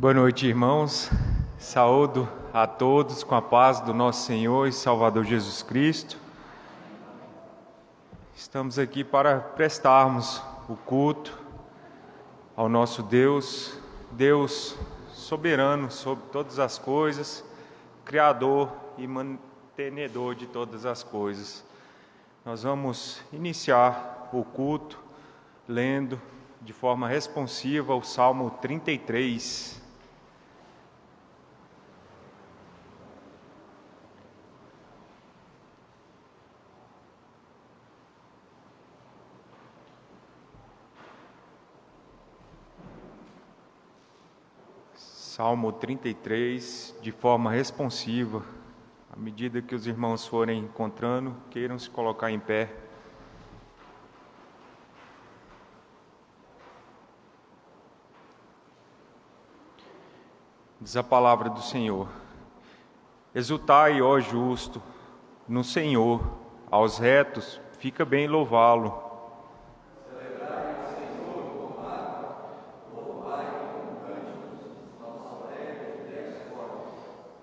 Boa noite, irmãos. Saúdo a todos com a paz do nosso Senhor e Salvador Jesus Cristo. Estamos aqui para prestarmos o culto ao nosso Deus, Deus soberano sobre todas as coisas, Criador e mantenedor de todas as coisas. Nós vamos iniciar o culto lendo de forma responsiva o Salmo 33. Salmo 33, de forma responsiva. À medida que os irmãos forem encontrando, queiram se colocar em pé. Diz a palavra do Senhor: Exultai, ó justo, no Senhor, aos retos fica bem louvá-lo.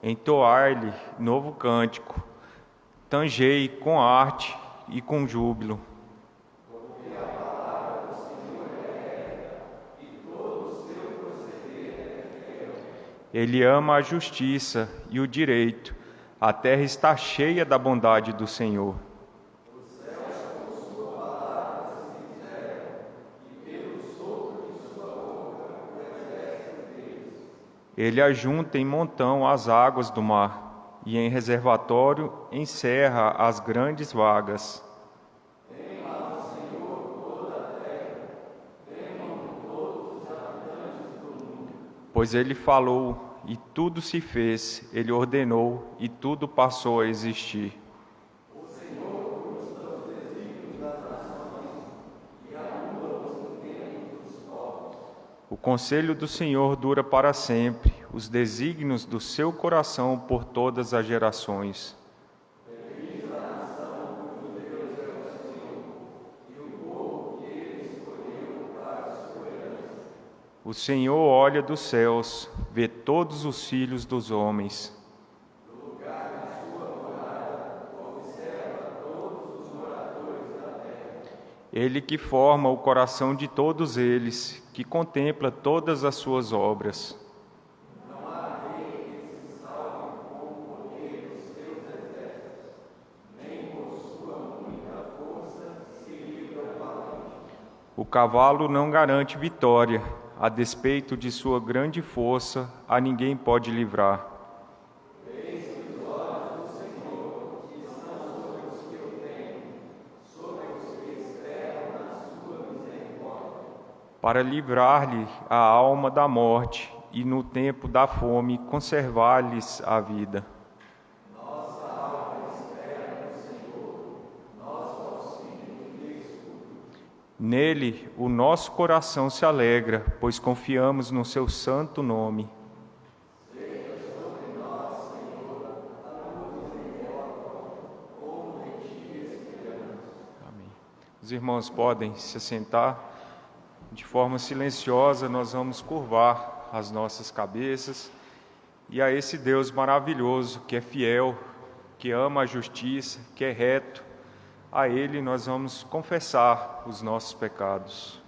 Entoai-lhe novo cântico, tangei com arte e com júbilo. Ele ama a justiça e o direito, a terra está cheia da bondade do Senhor. Ele ajunta em montão as águas do mar, e em reservatório encerra as grandes vagas. Pois ele falou, e tudo se fez, ele ordenou, e tudo passou a existir. O conselho do Senhor dura para sempre, os desígnios do seu coração por todas as gerações. O Senhor olha dos céus, vê todos os filhos dos homens. Ele que forma o coração de todos eles, que contempla todas as suas obras. O cavalo não garante vitória, a despeito de sua grande força, a ninguém pode livrar. Para livrar-lhe a alma da morte e, no tempo da fome, conservar-lhes a vida. Nele o nosso coração se alegra, pois confiamos no seu santo nome. Amém. Os irmãos podem se assentar. De forma silenciosa, nós vamos curvar as nossas cabeças e a esse Deus maravilhoso, que é fiel, que ama a justiça, que é reto, a Ele nós vamos confessar os nossos pecados.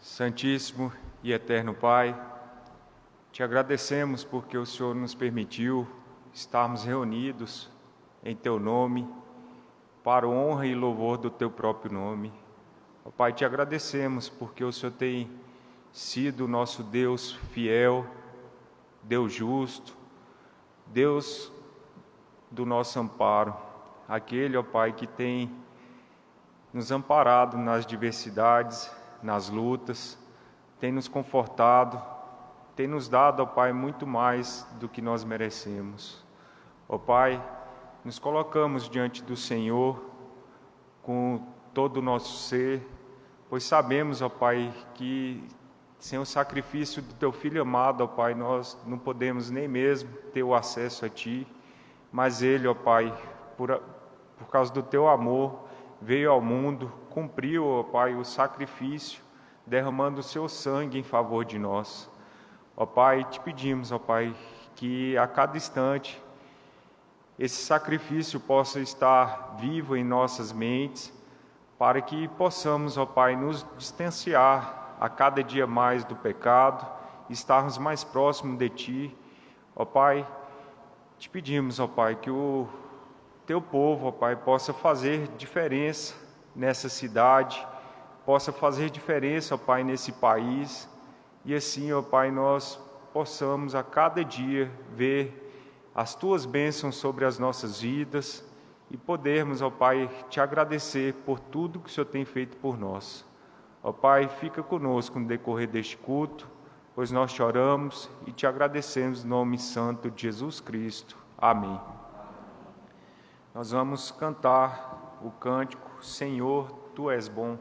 Santíssimo e eterno Pai, Te agradecemos porque o Senhor nos permitiu estarmos reunidos em Teu nome, para a honra e louvor do Teu próprio nome. Ó Pai, te agradecemos porque o Senhor tem sido nosso Deus fiel, Deus justo, Deus do nosso amparo, aquele, ó Pai, que tem nos amparado nas diversidades, nas lutas, tem nos confortado, tem nos dado, ó Pai, muito mais do que nós merecemos. Ó Pai, nos colocamos diante do Senhor com todo o nosso ser, pois sabemos, ó Pai, que sem o sacrifício do Teu Filho amado, ó Pai, nós não podemos nem mesmo ter o acesso a Ti, mas Ele, ó Pai, por causa do Teu amor, veio ao mundo, cumpriu, ó Pai, o sacrifício, derramando o Seu sangue em favor de nós. Ó Pai, te pedimos, ó Pai, que a cada instante esse sacrifício possa estar vivo em nossas mentes, para que possamos, ó Pai, nos distanciar a cada dia mais do pecado, estarmos mais próximos de Ti. Ó Pai, te pedimos, ó Pai, que o Teu povo, ó Pai, possa fazer diferença nessa cidade, possa fazer diferença, ó Pai, nesse país, e assim, ó Pai, nós possamos a cada dia ver as Tuas bênçãos sobre as nossas vidas e podermos, ó Pai, Te agradecer por tudo que o Senhor tem feito por nós. Ó Pai, fica conosco no decorrer deste culto, pois nós te oramos e Te agradecemos no nome santo de Jesus Cristo. Amém. Nós vamos cantar o cântico Senhor, Tu és bom.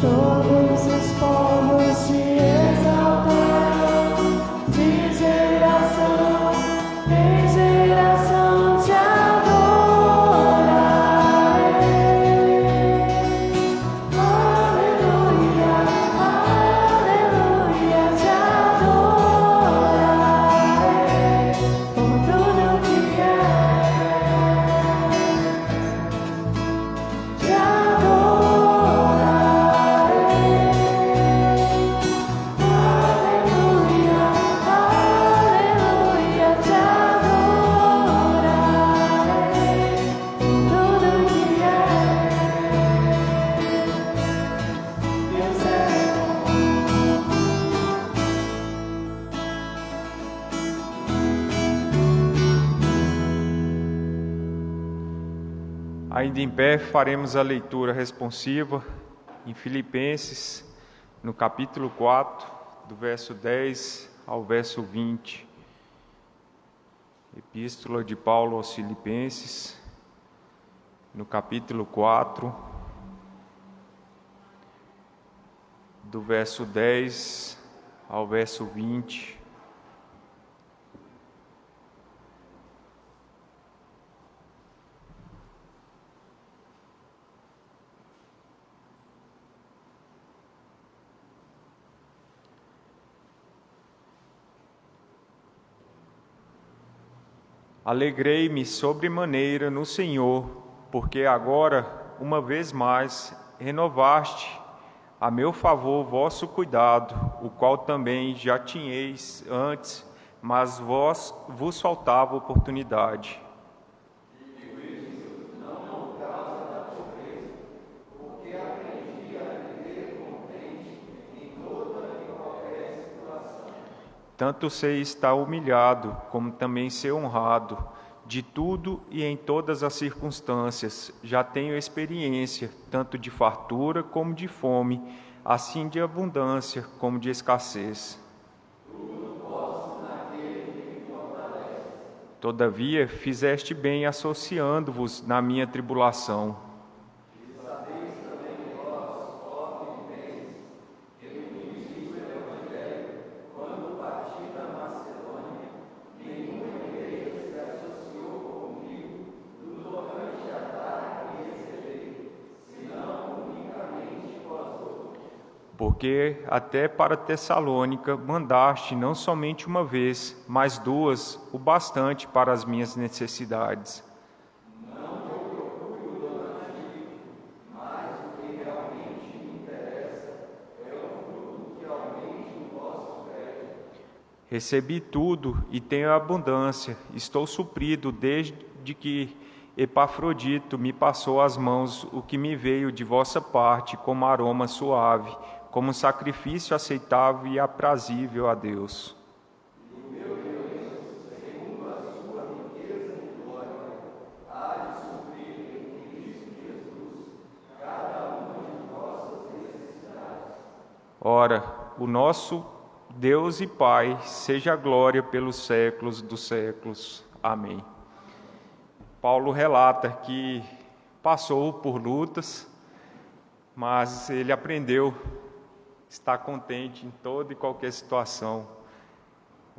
Todos os povos te exaltarão, de geração em geração te adorarei. Aleluia, aleluia, te adorarei por tudo que te adorarei. Aleluia, aleluia, te adorarei. Tudo que Deus é Ainda em pé, faremos a leitura responsiva em Filipenses, no capítulo 4, do verso 10 ao verso 20. Epístola de Paulo aos Filipenses, no capítulo 4, do verso 10 ao verso 20. Alegrei-me sobremaneira no Senhor, porque agora, uma vez mais, renovaste a meu favor vosso cuidado, o qual também já tinhais antes, mas vos faltava oportunidade. Tanto sei estar humilhado, como também ser honrado, de tudo e em todas as circunstâncias. Já tenho experiência, tanto de fartura como de fome, assim de abundância como de escassez. Todavia, fizeste bem associando-vos na minha tribulação. Porque até para Tessalônica mandaste não somente uma vez, mas duas, o bastante para as minhas necessidades. Recebi tudo e tenho abundância, estou suprido desde que Epafrodito me passou às mãos o que me veio de vossa parte como aroma suave, como sacrifício aceitável e aprazível a Deus. Ora, o nosso Deus e Pai, seja a glória pelos séculos dos séculos. Amém. Paulo relata que passou por lutas, mas ele aprendeu a estar contente em toda e qualquer situação.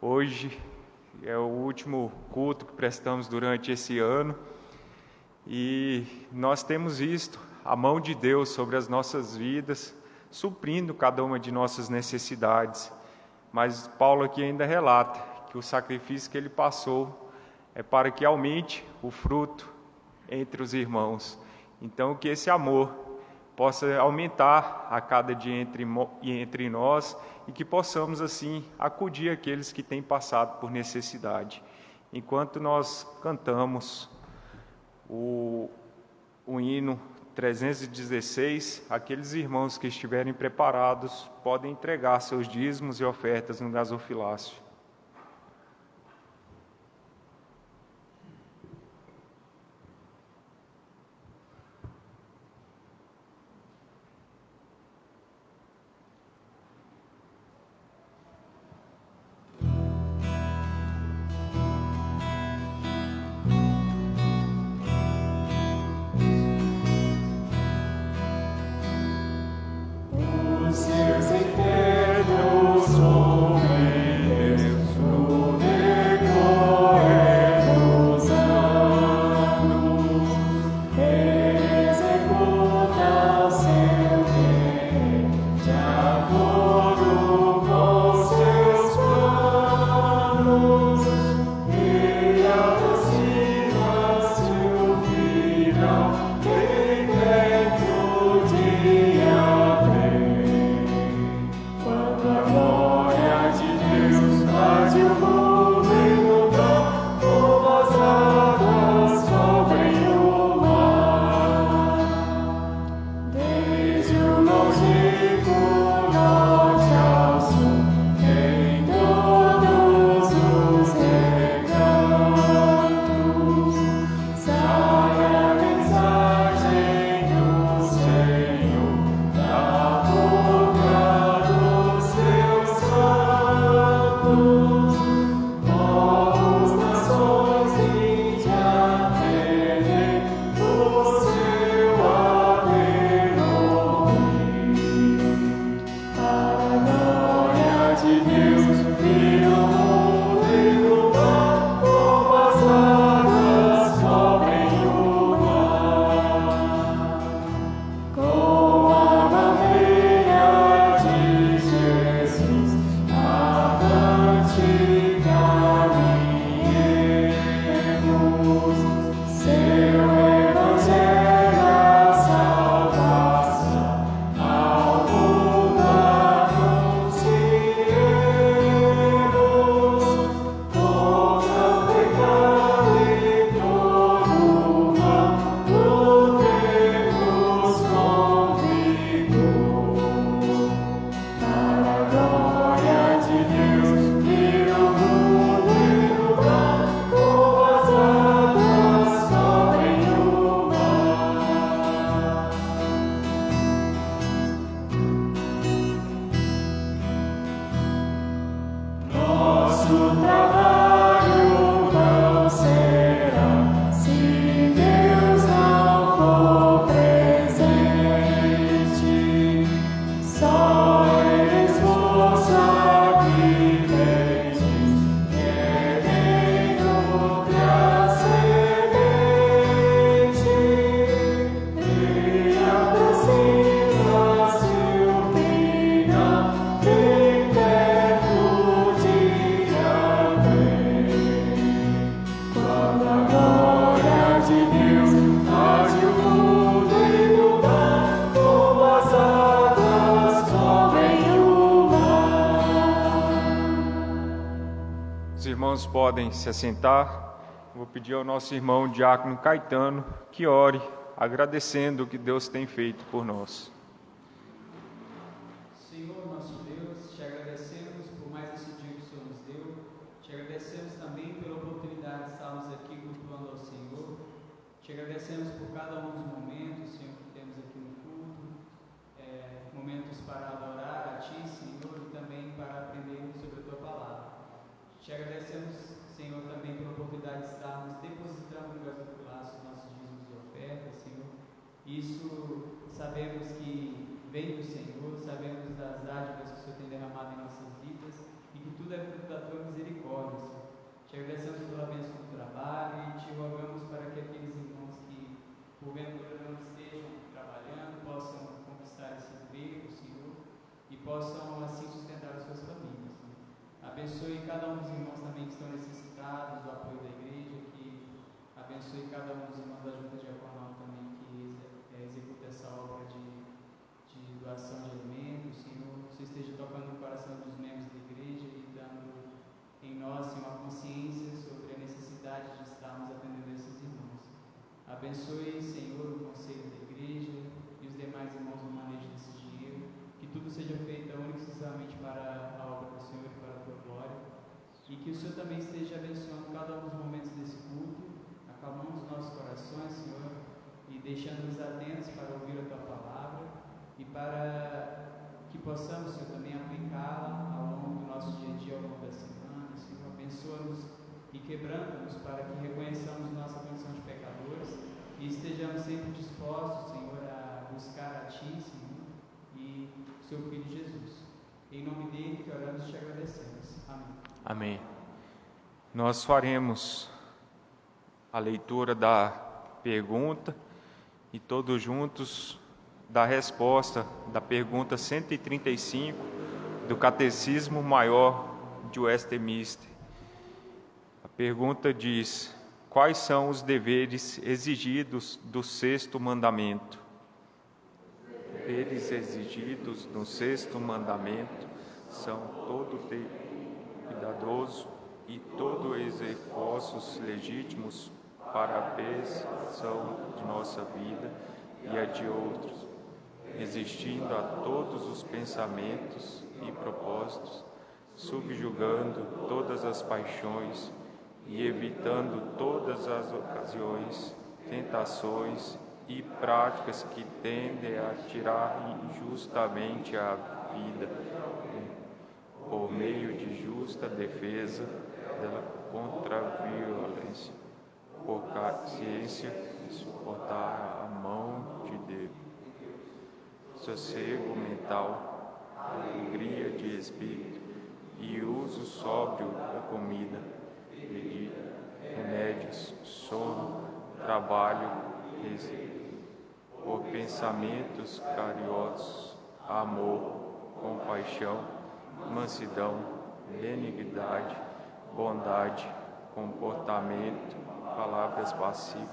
Hoje é o último culto que prestamos durante esse ano e nós temos visto a mão de Deus sobre as nossas vidas, suprindo cada uma de nossas necessidades. Mas Paulo aqui ainda relata que o sacrifício que ele passou é para que aumente o fruto entre os irmãos. Então, que esse amor possa aumentar a cada dia entre nós e que possamos, assim, acudir aqueles que têm passado por necessidade. Enquanto nós cantamos o hino 316, aqueles irmãos que estiverem preparados podem entregar seus dízimos e ofertas no gasofilácio. irmãos podem se assentar. Vou pedir ao nosso irmão Diácono Caetano que ore, agradecendo o que Deus tem feito por nós. Senhor, nosso Deus, te agradecemos por mais esse dia que o Senhor nos deu. Te agradecemos também pela oportunidade de estarmos aqui cultuando ao Senhor. Te agradecemos por cada um dos momentos, Senhor, que temos aqui no culto. Momentos para adorar a Ti, Senhor, e também para aprender sobre a Tua palavra. Te agradecemos, Senhor, também pela oportunidade de estarmos depositando no gasofilaço os nossos dízimos e ofertas, Senhor. Isso sabemos que vem do Senhor, sabemos das dádivas que o Senhor tem derramado em nossas vidas e que tudo é fruto da Tua misericórdia, Senhor. Te agradecemos pela bênção do trabalho e te rogamos para que aqueles irmãos que porventura não estejam trabalhando possam conquistar esse emprego, Senhor, e possam assim sustentar as suas famílias, Senhor. Abençoe cada um dos irmãos também que estão necessitados do apoio da igreja, que abençoe cada um dos irmãos da junta diaconal também que executa essa obra de doação de alimentos, Senhor. Você esteja tocando no coração dos membros da igreja e dando em nós uma consciência sobre a necessidade de estarmos atendendo esses irmãos. Abençoe, Senhor, o conselho da igreja e os demais irmãos no manejo desse dinheiro, que tudo seja feito única e exclusivamente para a obra do Senhor e para a Tua glória, e que o Senhor também esteja abençoando cada um dos momentos desse culto, acalmando os nossos corações, Senhor, e deixando-nos atentos para ouvir a Tua palavra e para que possamos, Senhor, também aplicá-la ao longo do nosso dia a dia, ao longo da semana. Senhor, abençoa-nos e quebranta-nos para que reconheçamos nossa condição de pecadores e estejamos sempre dispostos, Senhor, a buscar a Ti, Senhor, e o Seu Filho Jesus. Em nome dele que oramos e te agradecemos. Amém. Amém. Nós faremos a leitura da pergunta e todos juntos da resposta da pergunta 135 do Catecismo Maior de Westminster. A pergunta diz: quais são os deveres exigidos do sexto mandamento? Deveres exigidos no sexto mandamento são todo cuidadoso e todo esforços legítimos para a perfeição de nossa vida e a de outros, resistindo a todos os pensamentos e propósitos, subjugando todas as paixões e evitando todas as ocasiões, tentações e práticas que tendem a tirar injustamente a vida, por meio de justa defesa dela contra a violência, por paciência e suportar a mão de Deus, sossego mental, alegria de espírito e uso sóbrio da comida, bebida, remédios, sono, trabalho, por pensamentos carinhosos, amor, compaixão, mansidão, benignidade, bondade, comportamento, palavras pacíficas,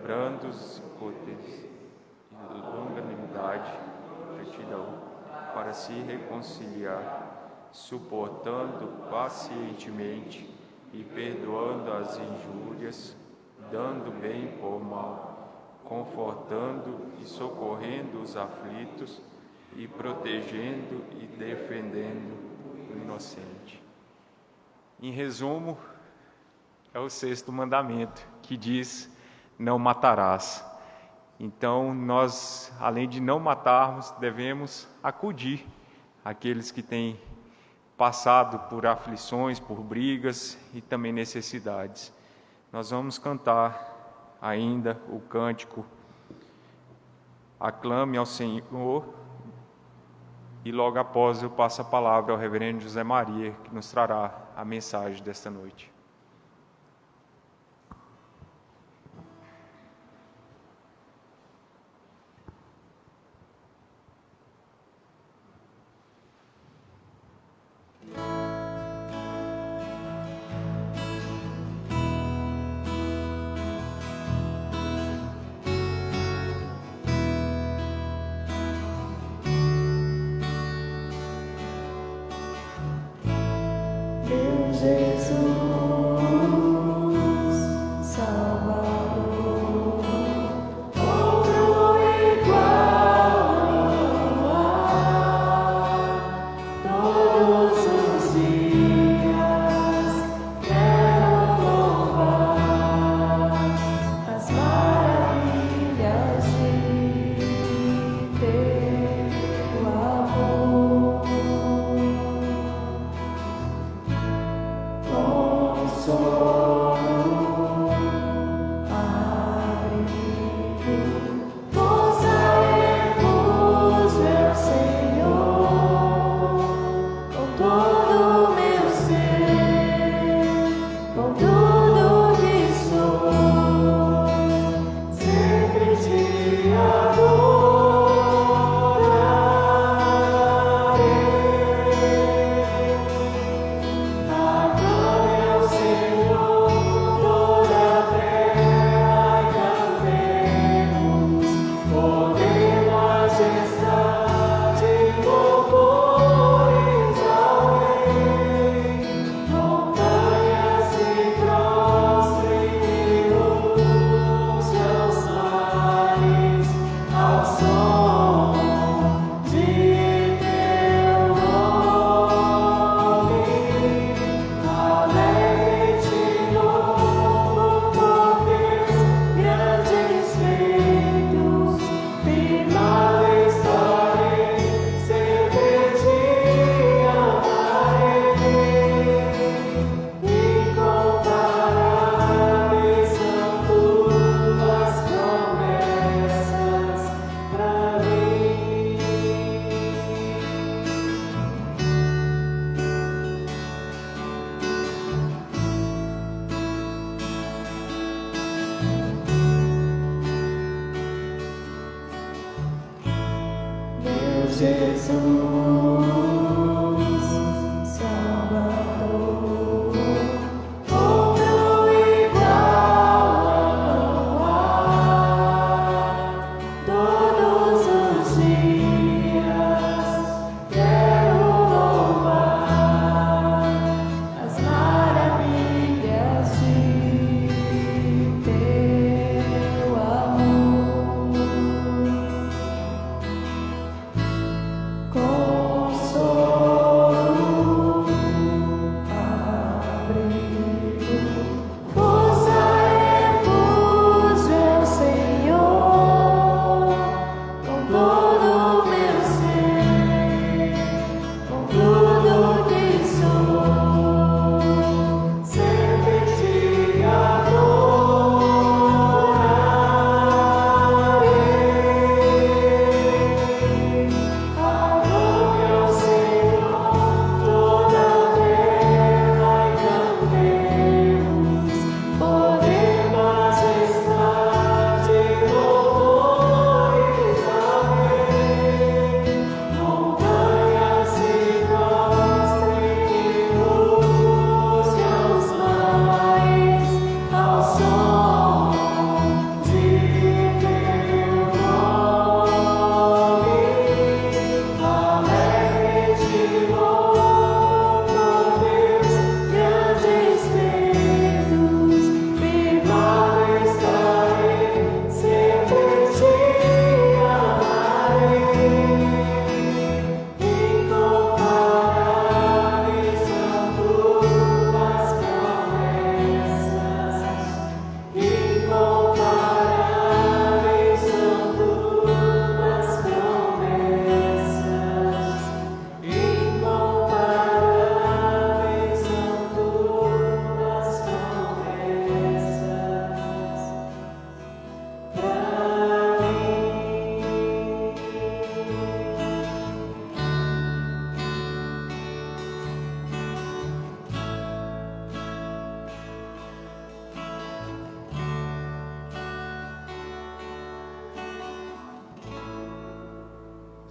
brandos e corteses, longanimidade, retidão, para se reconciliar, suportando pacientemente e perdoando as injúrias, dando bem por mal, confortando e socorrendo os aflitos e protegendo e defendendo o inocente. Em resumo, é o sexto mandamento que diz: não matarás. Então, nós, além de não matarmos, devemos acudir àqueles que têm passado por aflições, por brigas e também necessidades. Nós vamos cantar ainda o cântico Aclame ao Senhor, e logo após eu passo a palavra ao reverendo José Maria, que nos trará a mensagem desta noite. Jesus.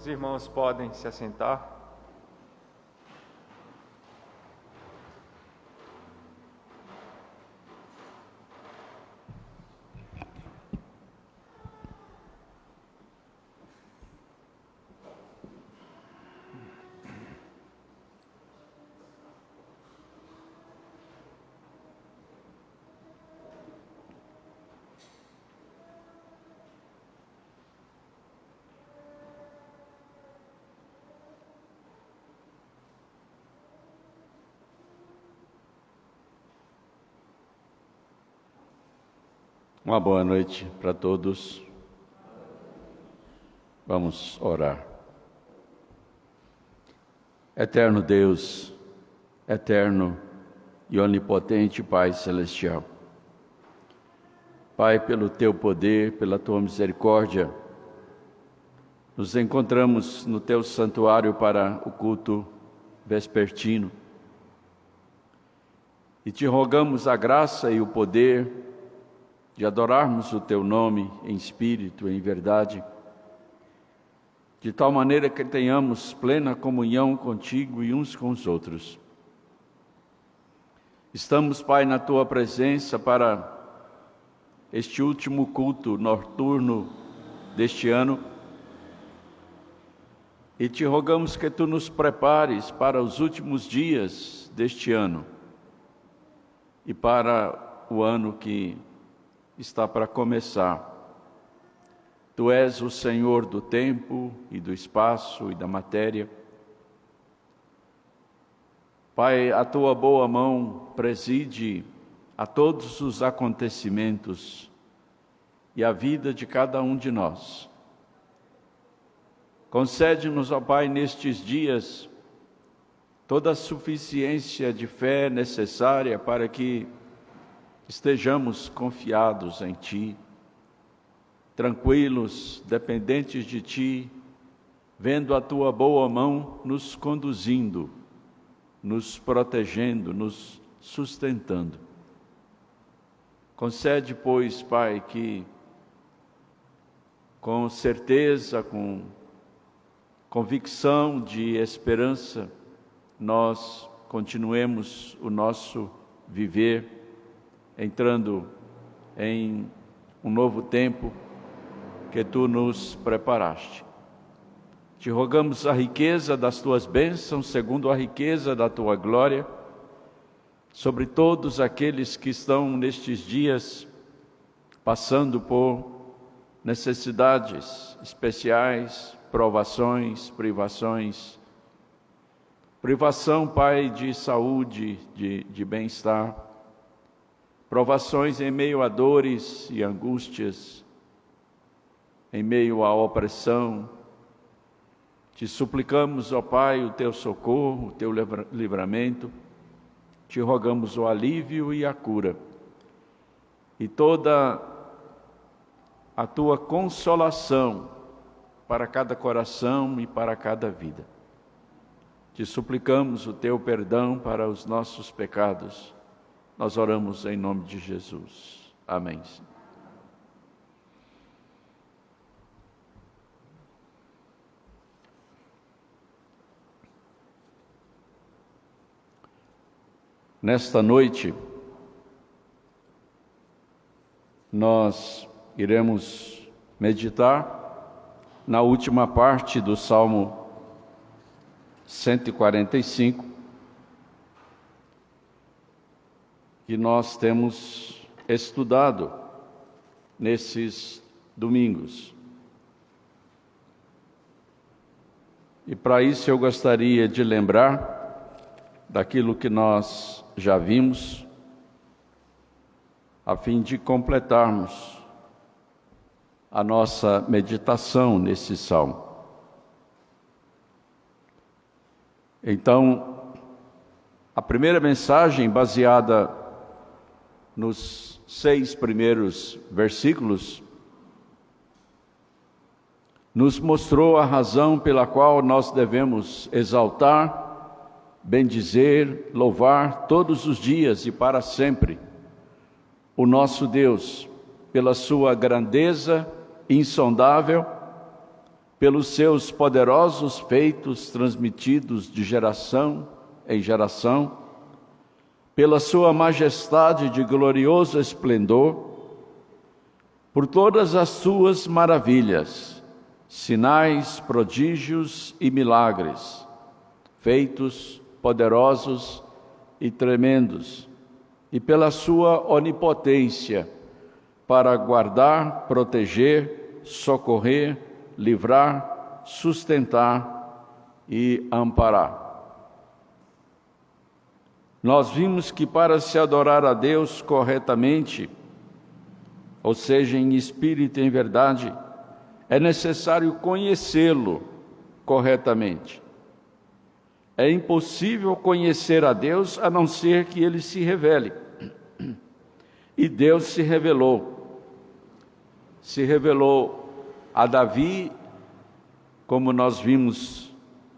Os irmãos podem se assentar. Uma boa noite para todos. Vamos orar. Eterno Deus, eterno e onipotente Pai Celestial. Pai, pelo Teu poder, pela Tua misericórdia, nos encontramos no Teu santuário para o culto vespertino. E Te rogamos a graça e o poder de adorarmos o Teu nome em espírito, em verdade, de tal maneira que tenhamos plena comunhão contigo e uns com os outros. Estamos, Pai, na Tua presença para este último culto noturno deste ano e Te rogamos que Tu nos prepares para os últimos dias deste ano e para o ano que está para começar. Tu és o Senhor do tempo e do espaço e da matéria. Pai, a Tua boa mão preside a todos os acontecimentos e a vida de cada um de nós. Concede-nos, ó Pai, nestes dias, toda a suficiência de fé necessária para que estejamos confiados em Ti, tranquilos, dependentes de Ti, vendo a Tua boa mão nos conduzindo, nos protegendo, nos sustentando. Concede, pois, Pai, que com certeza, com convicção, de esperança, nós continuemos o nosso viver, entrando em um novo tempo que Tu nos preparaste. Te rogamos a riqueza das Tuas bênçãos, segundo a riqueza da Tua glória, sobre todos aqueles que estão nestes dias passando por necessidades especiais, provações, privações. Privação, Pai, de saúde, de bem-estar. Provações em meio a dores e angústias, em meio à opressão. Te suplicamos, ó Pai, o Teu socorro, o Teu livramento. Te rogamos o alívio e a cura. E toda a Tua consolação para cada coração e para cada vida. Te suplicamos o Teu perdão para os nossos pecados. Nós oramos em nome de Jesus. Amém. Nesta noite, nós iremos meditar na última parte do Salmo 145, que nós temos estudado nesses domingos. E para isso eu gostaria de lembrar daquilo que nós já vimos, a fim de completarmos a nossa meditação nesse salmo. Então, a primeira mensagem, baseada nos 6 primeiros versículos, nos mostrou a razão pela qual nós devemos exaltar, bendizer, louvar todos os dias e para sempre o nosso Deus, pela sua grandeza insondável, pelos seus poderosos feitos transmitidos de geração em geração, pela sua majestade de glorioso esplendor, por todas as suas maravilhas, sinais, prodígios e milagres, feitos poderosos e tremendos, e pela sua onipotência para guardar, proteger, socorrer, livrar, sustentar e amparar. Nós vimos que para se adorar a Deus corretamente, ou seja, em espírito e em verdade, é necessário conhecê-lo corretamente. É impossível conhecer a Deus a não ser que Ele se revele. E Deus se revelou. Se revelou a Davi, como nós vimos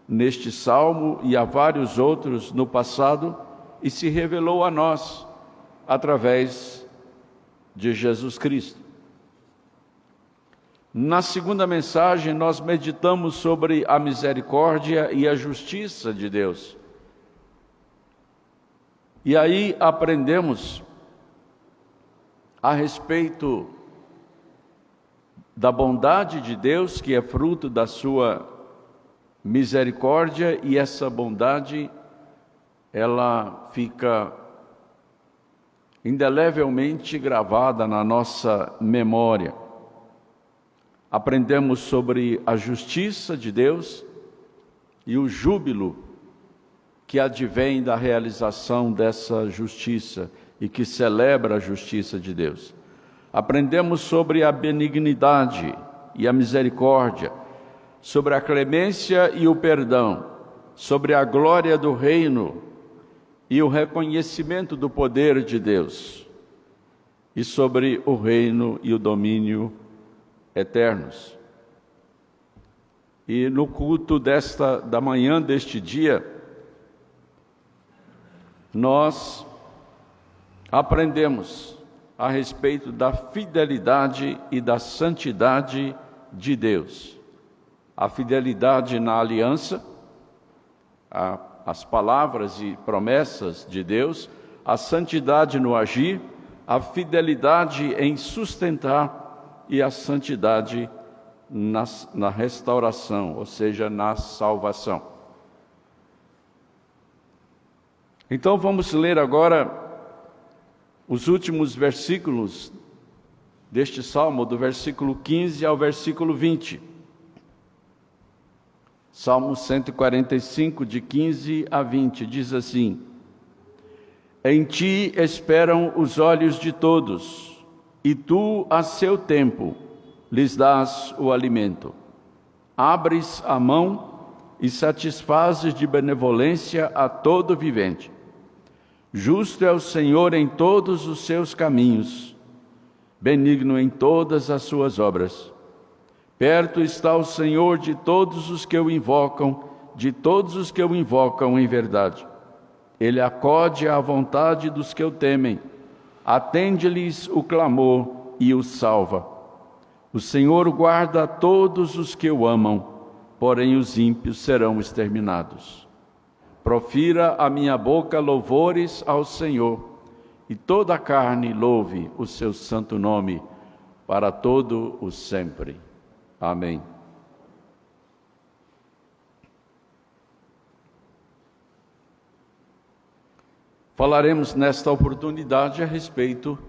neste salmo, e a vários outros no passado, e se revelou a nós através de Jesus Cristo. Na segunda mensagem, nós meditamos sobre a misericórdia e a justiça de Deus. E aí aprendemos a respeito da bondade de Deus, que é fruto da sua misericórdia, e essa bondade ela fica indelevelmente gravada na nossa memória. Aprendemos sobre a justiça de Deus e o júbilo que advém da realização dessa justiça e que celebra a justiça de Deus. Aprendemos sobre a benignidade e a misericórdia, sobre a clemência e o perdão, sobre a glória do reino e o reconhecimento do poder de Deus, e sobre o reino e o domínio eternos. E no culto da manhã deste dia, nós aprendemos a respeito da fidelidade e da santidade de Deus. a fidelidade na aliança, as palavras e promessas de Deus, a santidade no agir, a fidelidade em sustentar e a santidade na restauração, ou seja, na salvação. Então vamos ler agora os últimos versículos deste Salmo, do versículo 15 ao versículo 20. Salmo 145, de 15 a 20, diz assim: Em ti esperam os olhos de todos, e tu, a seu tempo, lhes dás o alimento. Abres a mão e satisfazes de benevolência a todo vivente. Justo é o Senhor em todos os seus caminhos, benigno em todas as suas obras. Perto está o Senhor de todos os que o invocam, de todos os que o invocam em verdade. Ele acode à vontade dos que o temem, atende-lhes o clamor e os salva. O Senhor guarda todos os que o amam, porém os ímpios serão exterminados. Profira a minha boca louvores ao Senhor, e toda a carne louve o seu santo nome, para todo o sempre. Amém. Falaremos nesta oportunidade a respeito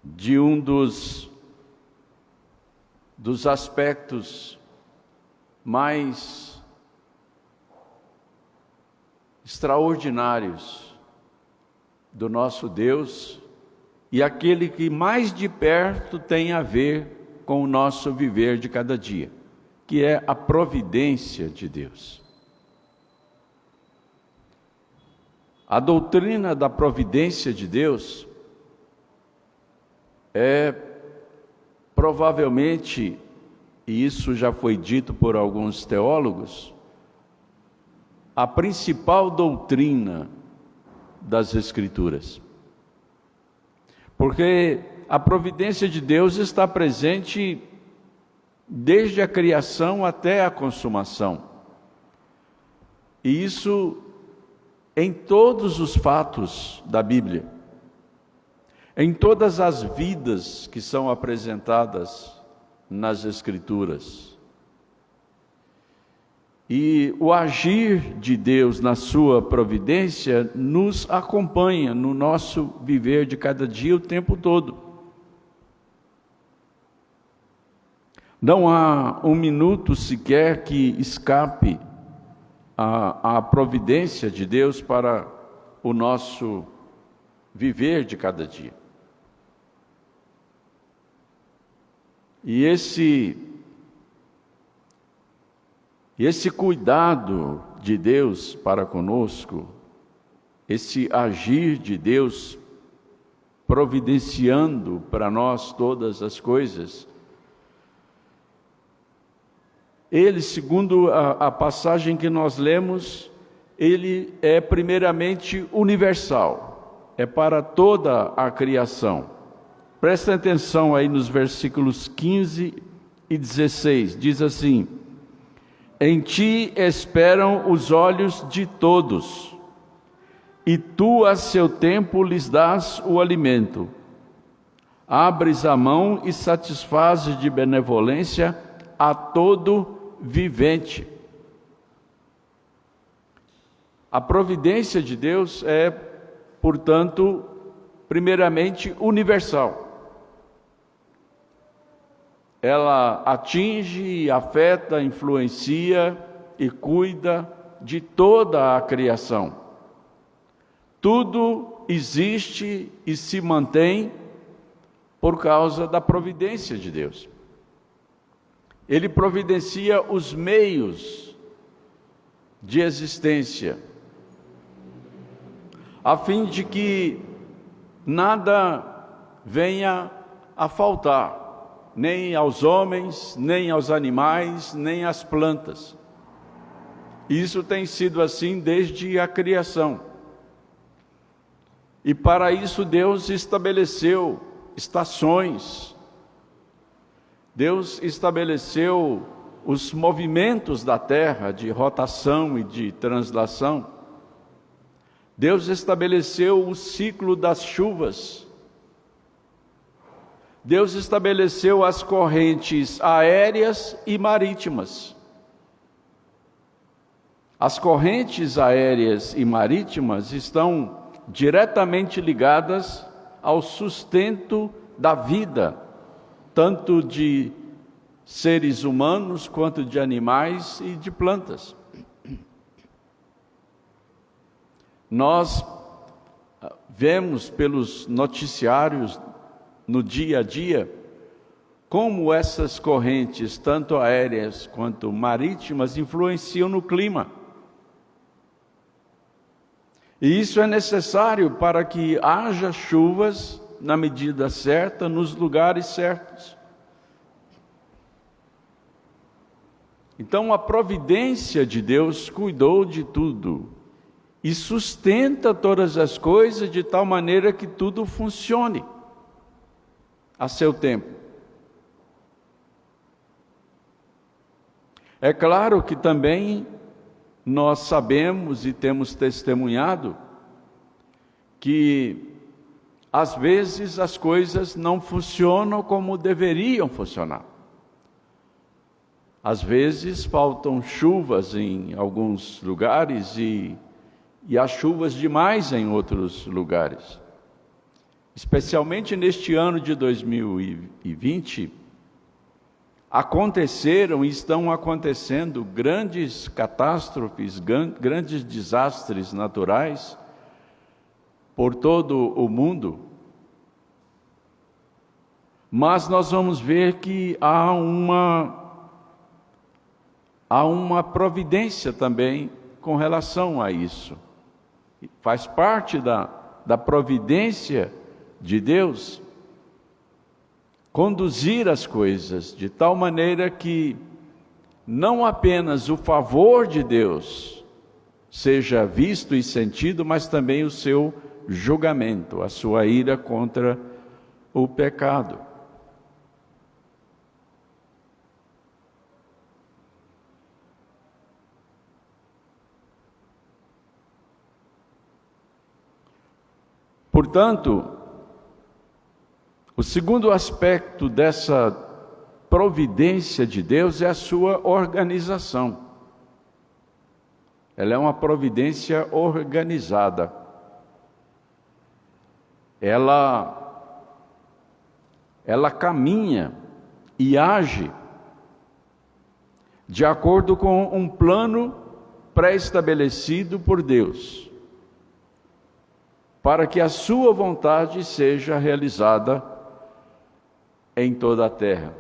de um dos aspectos mais extraordinários do nosso Deus e aquele que mais de perto tem a ver com o nosso viver de cada dia, que é a providência de Deus. A doutrina da providência de Deus é provavelmente, e isso já foi dito por alguns teólogos, a principal doutrina das Escrituras. Porque a providência de Deus está presente desde a criação até a consumação. E isso em todos os fatos da Bíblia, em todas as vidas que são apresentadas nas Escrituras. E o agir de Deus na sua providência nos acompanha no nosso viver de cada dia, o tempo todo. Não há um minuto sequer que escape a providência de Deus para o nosso viver de cada dia. E esse cuidado de Deus para conosco, esse agir de Deus providenciando para nós todas as coisas, ele, segundo a passagem que nós lemos, ele é primeiramente universal, é para toda a criação. Prestem atenção aí nos versículos 15 e 16, diz assim: Em ti esperam os olhos de todos, e tu a seu tempo lhes dás o alimento. Abres a mão e satisfazes de benevolência a todo vivente. A providência de Deus é, portanto, primeiramente universal. Ela atinge, afeta, influencia e cuida de toda a criação. Tudo existe e se mantém por causa da providência de Deus. Ele providencia os meios de existência, a fim de que nada venha a faltar, nem aos homens, nem aos animais, nem às plantas. Isso tem sido assim desde a criação. E para isso Deus estabeleceu estações Deus estabeleceu os movimentos da terra de rotação e de translação. Deus estabeleceu o ciclo das chuvas. Deus estabeleceu as correntes aéreas e marítimas. As correntes aéreas e marítimas estão diretamente ligadas ao sustento da vida, tanto de seres humanos quanto de animais e de plantas. Nós vemos pelos noticiários no dia a dia como essas correntes, tanto aéreas quanto marítimas, influenciam no clima. E isso é necessário para que haja chuvas na medida certa, nos lugares certos. Então a providência de Deus cuidou de tudo e sustenta todas as coisas de tal maneira que tudo funcione a seu tempo. É claro que também nós sabemos e temos testemunhado que às vezes as coisas não funcionam como deveriam funcionar. Às vezes faltam chuvas em alguns lugares e há chuvas demais em outros lugares. Especialmente neste ano de 2020, aconteceram e estão acontecendo grandes catástrofes, grandes desastres naturais por todo o mundo. Mas nós vamos ver que há uma providência também com relação a isso. Faz parte da providência de Deus conduzir as coisas de tal maneira que não apenas o favor de Deus seja visto e sentido, mas também o seu julgamento, a sua ira contra o pecado. Portanto, o segundo aspecto dessa providência de Deus é a sua organização. Ela é uma providência organizada. Ela caminha e age de acordo com um plano pré-estabelecido por Deus, para que a sua vontade seja realizada em toda a terra.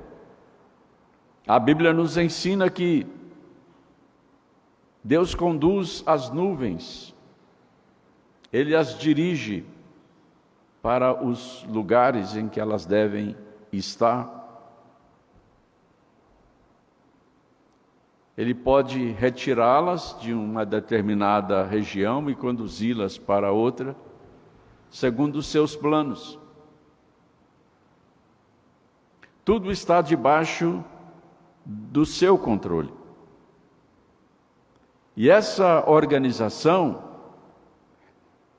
A Bíblia nos ensina que Deus conduz as nuvens, Ele as dirige para os lugares em que elas devem estar. Ele pode retirá-las de uma determinada região e conduzi-las para outra, segundo os seus planos. Tudo está debaixo do seu controle. E essa organização,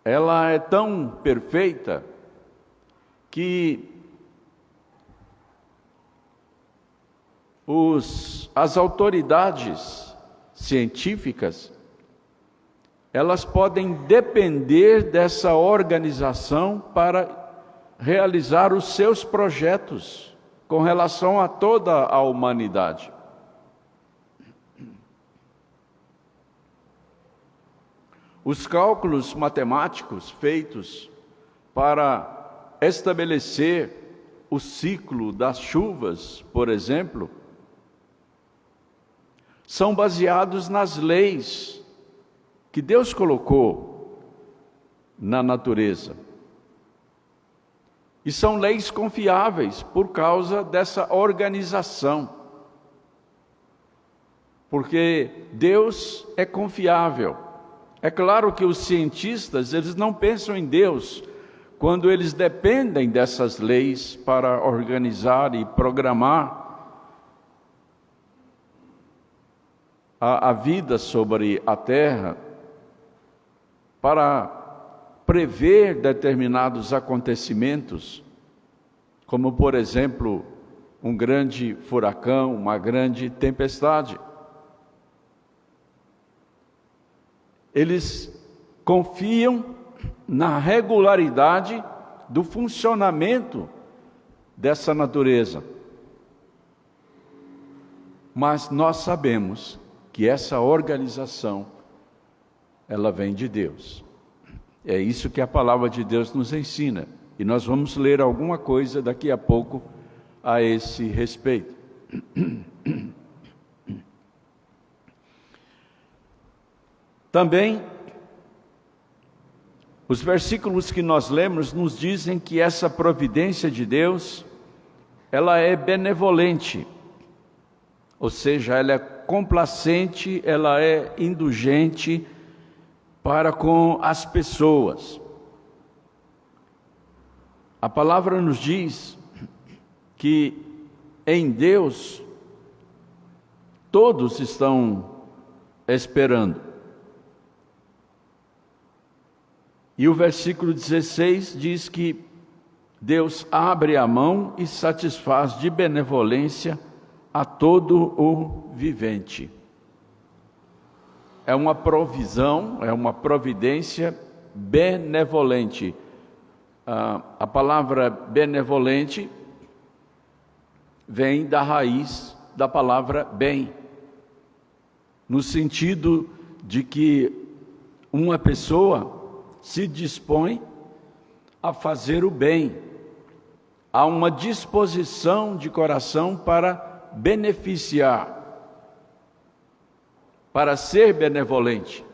ela é tão perfeita que as autoridades científicas, elas podem depender dessa organização para realizar os seus projetos com relação a toda a humanidade. Os cálculos matemáticos feitos para estabelecer o ciclo das chuvas, por exemplo, são baseados nas leis que Deus colocou na natureza. E são leis confiáveis por causa dessa organização. Porque Deus é confiável. É claro que os cientistas, eles não pensam em Deus quando eles dependem dessas leis para organizar e programar a vida sobre a terra para prever determinados acontecimentos, como, por exemplo, um grande furacão, uma grande tempestade. Eles confiam na regularidade do funcionamento dessa natureza. Mas nós sabemos que essa organização, ela vem de Deus. É isso que a palavra de Deus nos ensina. E nós vamos ler alguma coisa daqui a pouco a esse respeito. Também, os versículos que nós lemos nos dizem que essa providência de Deus, ela é benevolente, ou seja, ela é complacente, ela é indulgente para com as pessoas. A palavra nos diz que em Deus todos estão esperando. E o versículo 16 diz que Deus abre a mão e satisfaz de benevolência a todo o vivente. É uma provisão, é uma providência benevolente. A palavra benevolente vem da raiz da palavra bem, no sentido de que uma pessoa se dispõe a fazer o bem, há uma disposição de coração para beneficiar, para ser benevolente,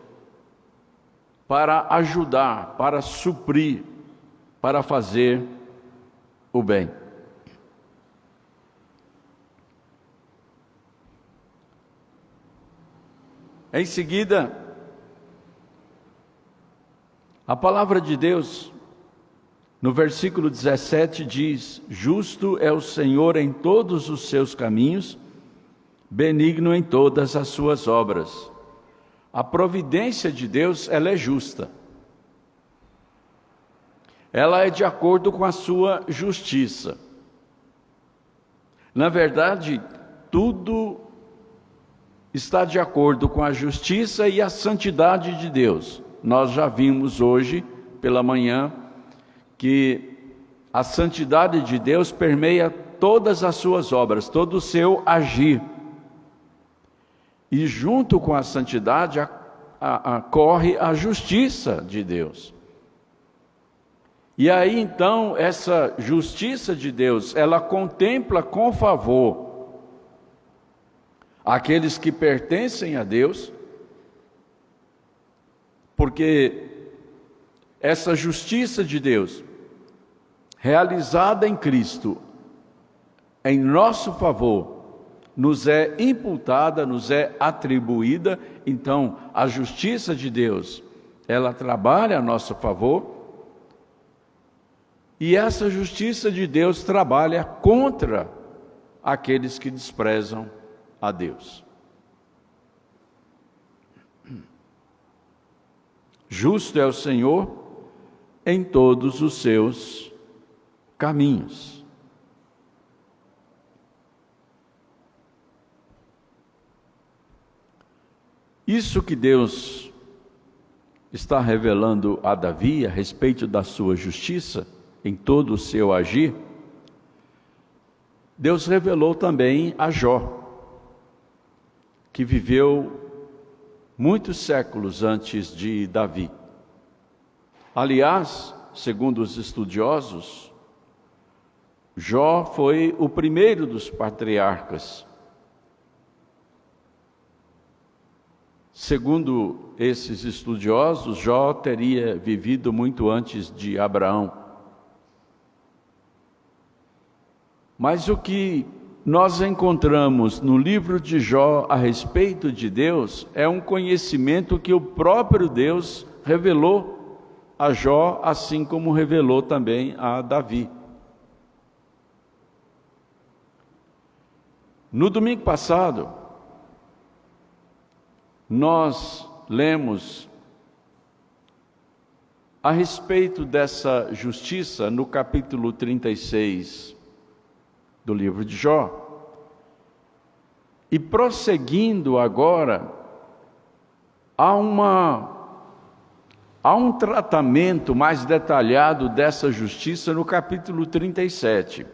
para ajudar, para suprir, para fazer o bem. Em seguida, a palavra de Deus, no versículo 17 diz: justo é o Senhor em todos os seus caminhos, benigno em todas as suas obras. A providência de Deus, ela é justa. Ela é de acordo com a sua justiça. Na verdade, tudo está de acordo com a justiça e a santidade de Deus. Nós já vimos hoje, pela manhã, que a santidade de Deus permeia todas as suas obras, todo o seu agir. E junto com a santidade corre a justiça de Deus. E aí então essa justiça de Deus, ela contempla com favor aqueles que pertencem a Deus, porque essa justiça de Deus, realizada em Cristo, em nosso favor, nos é imputada, nos é atribuída. Então, a justiça de Deus, ela trabalha a nosso favor, e essa justiça de Deus trabalha contra aqueles que desprezam a Deus. Justo é o Senhor em todos os seus caminhos. Isso que Deus está revelando a Davi a respeito da sua justiça em todo o seu agir, Deus revelou também a Jó, que viveu muitos séculos antes de Davi. Aliás, segundo os estudiosos, Jó foi o primeiro dos patriarcas. Segundo esses estudiosos, Jó teria vivido muito antes de Abraão. Mas o que nós encontramos no livro de Jó a respeito de Deus é um conhecimento que o próprio Deus revelou a Jó, assim como revelou também a Davi. No domingo passado, nós lemos a respeito dessa justiça no capítulo 36 do livro de Jó. E prosseguindo agora, há um tratamento mais detalhado dessa justiça no capítulo 37.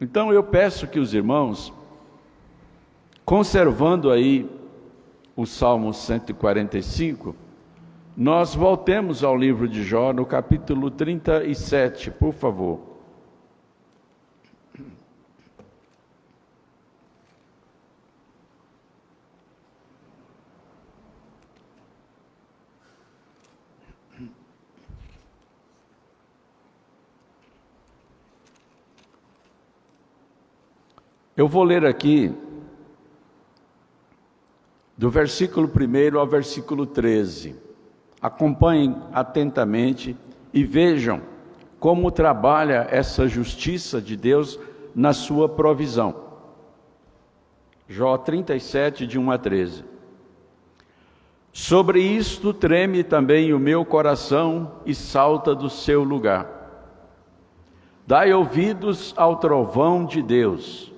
Então eu peço que os irmãos, conservando aí o Salmo 145, nós voltemos ao livro de Jó no capítulo 37, por favor. Eu vou ler aqui do versículo 1 ao versículo 13. Acompanhem atentamente e vejam como trabalha essa justiça de Deus na sua provisão. Jó 37, de 1 a 13. Sobre isto treme também o meu coração e salta do seu lugar. Dai ouvidos ao trovão de Deus,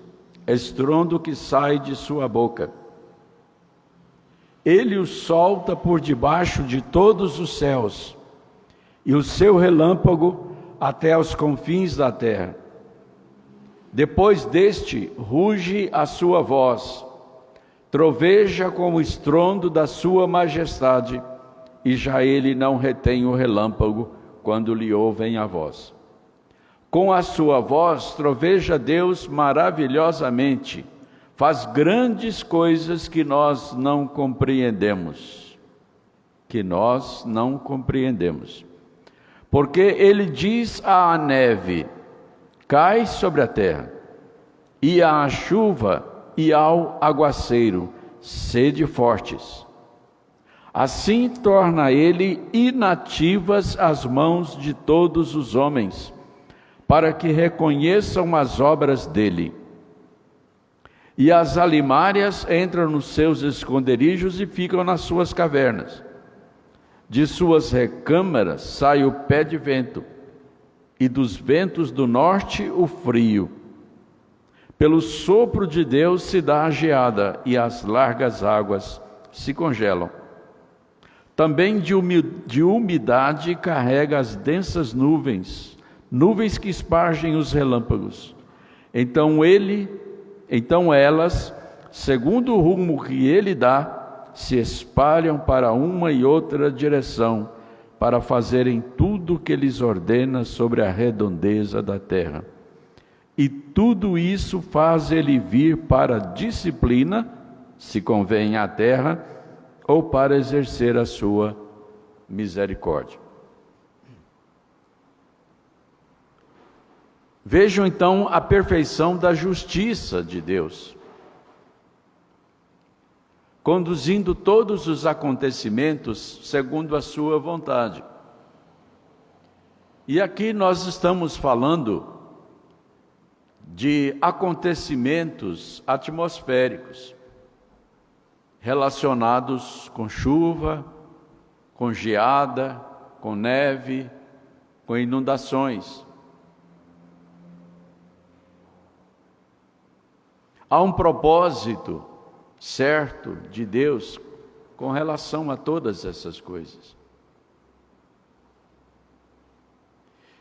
estrondo que sai de sua boca. Ele o solta por debaixo de todos os céus, e o seu relâmpago até aos confins da terra. Depois deste, ruge a sua voz, troveja com o estrondo da sua majestade, e já ele não retém o relâmpago quando lhe ouvem a voz. Com a sua voz troveja Deus maravilhosamente, faz grandes coisas que nós não compreendemos. Porque ele diz à neve, cai sobre a terra, e à chuva e ao aguaceiro, sede fortes. Assim torna ele inativas as mãos de todos os homens, para que reconheçam as obras dele. E as alimárias entram nos seus esconderijos e ficam nas suas cavernas. De suas recâmaras sai o pé de vento, e dos ventos do norte o frio. Pelo sopro de Deus se dá a geada, e as largas águas se congelam. Também de umidade carrega as densas nuvens, nuvens que espargem os relâmpagos. Então elas, segundo o rumo que ele dá, se espalham para uma e outra direção, para fazerem tudo o que lhes ordena sobre a redondeza da terra. E tudo isso faz ele vir para disciplina, se convém à terra, ou para exercer a sua misericórdia. Vejam então a perfeição da justiça de Deus, conduzindo todos os acontecimentos segundo a sua vontade. E aqui nós estamos falando de acontecimentos atmosféricos, relacionados com chuva, com geada, com neve, com inundações. Há um propósito certo de Deus com relação a todas essas coisas.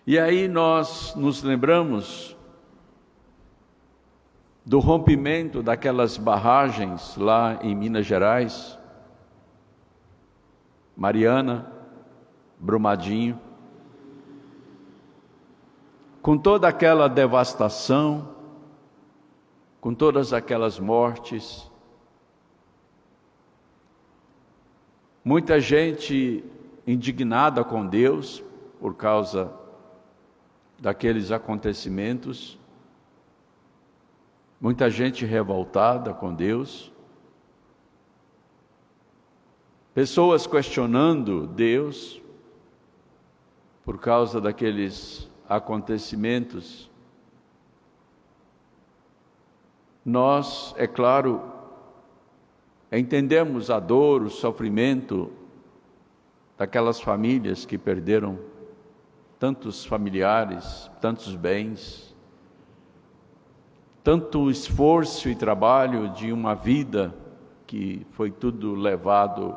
E aí nós nos lembramos do rompimento daquelas barragens lá em Minas Gerais, Mariana, Brumadinho, com toda aquela devastação, com todas aquelas mortes, muita gente indignada com Deus por causa daqueles acontecimentos, muita gente revoltada com Deus, pessoas questionando Deus por causa daqueles acontecimentos. Nós, é claro, entendemos a dor, o sofrimento daquelas famílias que perderam tantos familiares, tantos bens, tanto esforço e trabalho de uma vida que foi tudo levado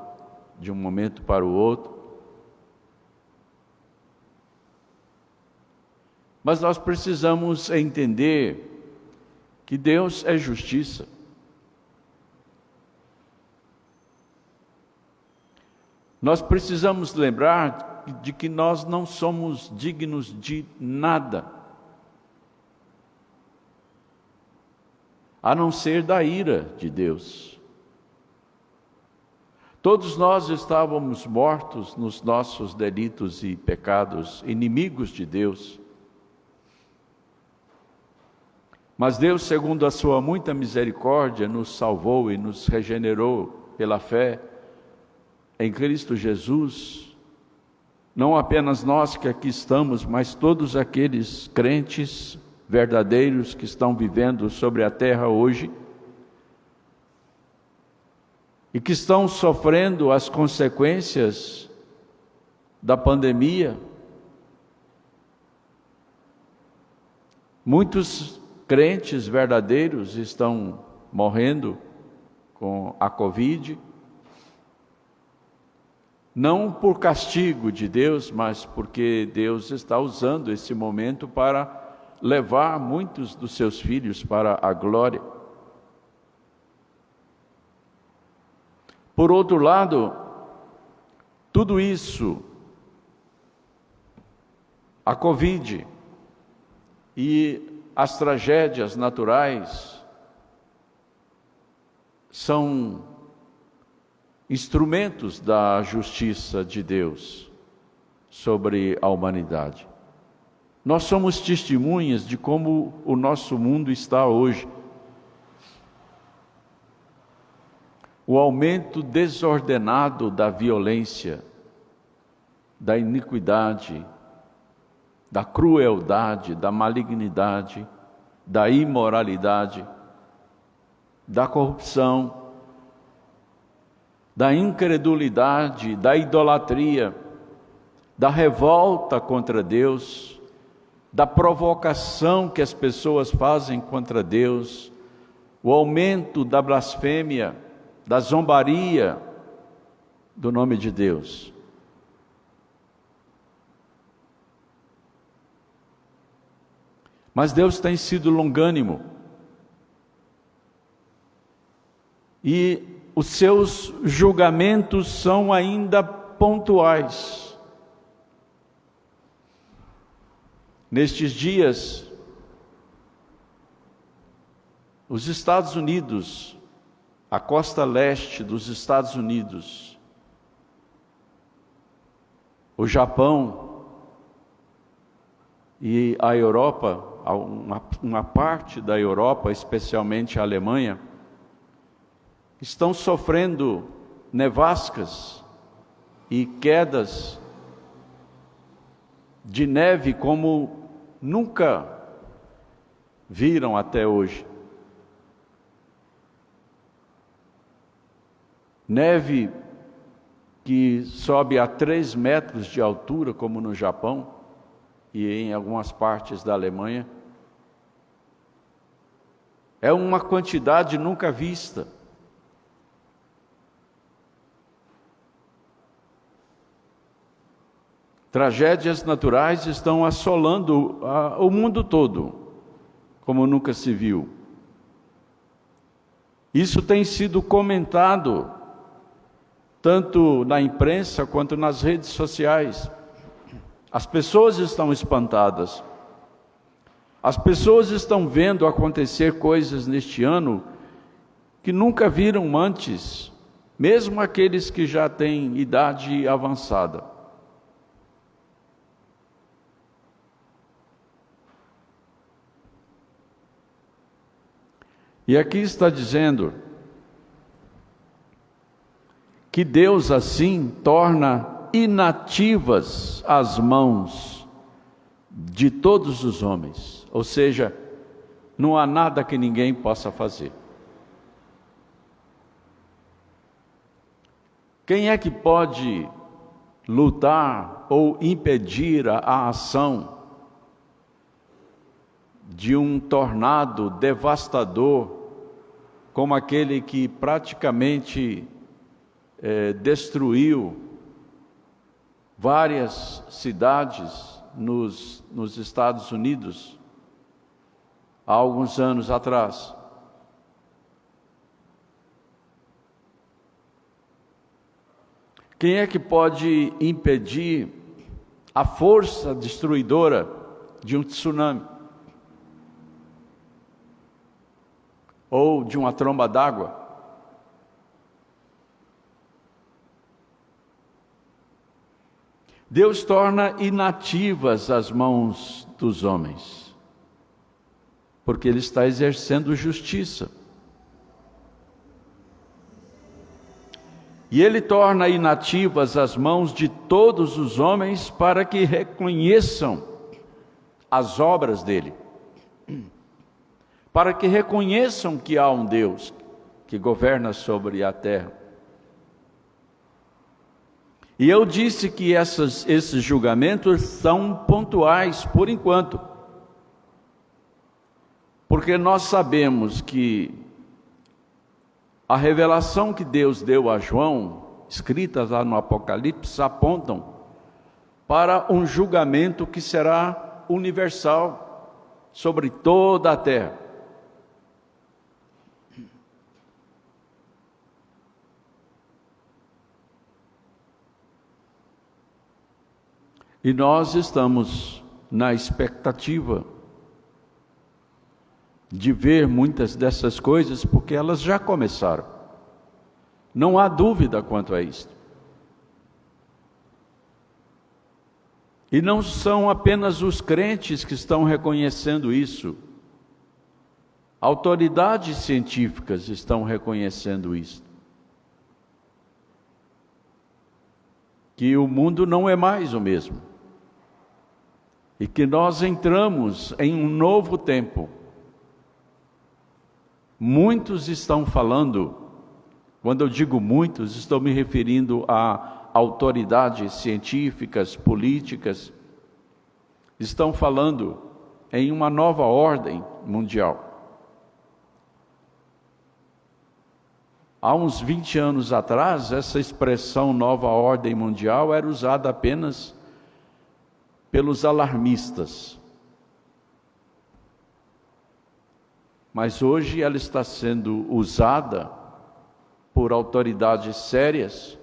de um momento para o outro. Mas nós precisamos entender que Deus é justiça. Nós precisamos lembrar de que nós não somos dignos de nada, a não ser da ira de Deus. Todos nós estávamos mortos nos nossos delitos e pecados, inimigos de Deus. Mas Deus, segundo a sua muita misericórdia, nos salvou e nos regenerou pela fé em Cristo Jesus. Não apenas nós que aqui estamos, mas todos aqueles crentes verdadeiros que estão vivendo sobre a terra hoje e que estão sofrendo as consequências da pandemia. Muitos crentes verdadeiros estão morrendo com a Covid, não por castigo de Deus, mas porque Deus está usando esse momento para levar muitos dos seus filhos para a glória. Por outro lado, tudo isso, a Covid e as tragédias naturais, são instrumentos da justiça de Deus sobre a humanidade. Nós somos testemunhas de como o nosso mundo está hoje. O aumento desordenado da violência, da iniquidade, da crueldade, da malignidade, da imoralidade, da corrupção, da incredulidade, da idolatria, da revolta contra Deus, da provocação que as pessoas fazem contra Deus, o aumento da blasfêmia, da zombaria do nome de Deus. Mas Deus tem sido longânimo e os seus julgamentos são ainda pontuais. Nestes dias, os Estados Unidos, a costa leste dos Estados Unidos, o Japão e a Europa, uma parte da Europa, especialmente a Alemanha, estão sofrendo nevascas e quedas de neve como nunca viram até hoje. Neve que sobe a 3 metros de altura, como no Japão e em algumas partes da Alemanha. É uma quantidade nunca vista. Tragédias naturais estão assolando o mundo todo, como nunca se viu. Isso tem sido comentado tanto na imprensa quanto nas redes sociais. As pessoas estão espantadas. As pessoas estão vendo acontecer coisas neste ano que nunca viram antes, mesmo aqueles que já têm idade avançada. E aqui está dizendo que Deus assim torna inativas as mãos de todos os homens, ou seja, não há nada que ninguém possa fazer. Quem é que pode lutar ou impedir a ação de um tornado devastador, como aquele que praticamente destruiu várias cidades nos Estados Unidos há alguns anos atrás? Quem é que pode impedir a força destruidora de um tsunami? Ou de uma tromba d'água? Deus torna inativas as mãos dos homens, porque Ele está exercendo justiça. E Ele torna inativas as mãos de todos os homens para que reconheçam as obras dEle, para que reconheçam que há um Deus que governa sobre a terra. E eu disse que esses julgamentos são pontuais por enquanto, porque nós sabemos que a revelação que Deus deu a João, escritas lá no Apocalipse, apontam para um julgamento que será universal sobre toda a terra. E nós estamos na expectativa de ver muitas dessas coisas, porque elas já começaram. Não há dúvida quanto a isso. E não são apenas os crentes que estão reconhecendo isso. Autoridades científicas estão reconhecendo isso. Que o mundo não é mais o mesmo. E que nós entramos em um novo tempo. Muitos estão falando, quando eu digo muitos, estou me referindo a autoridades científicas, políticas, estão falando em uma nova ordem mundial. Há uns 20 anos atrás, essa expressão nova ordem mundial era usada apenas pelos alarmistas. Mas hoje ela está sendo usada por autoridades sérias,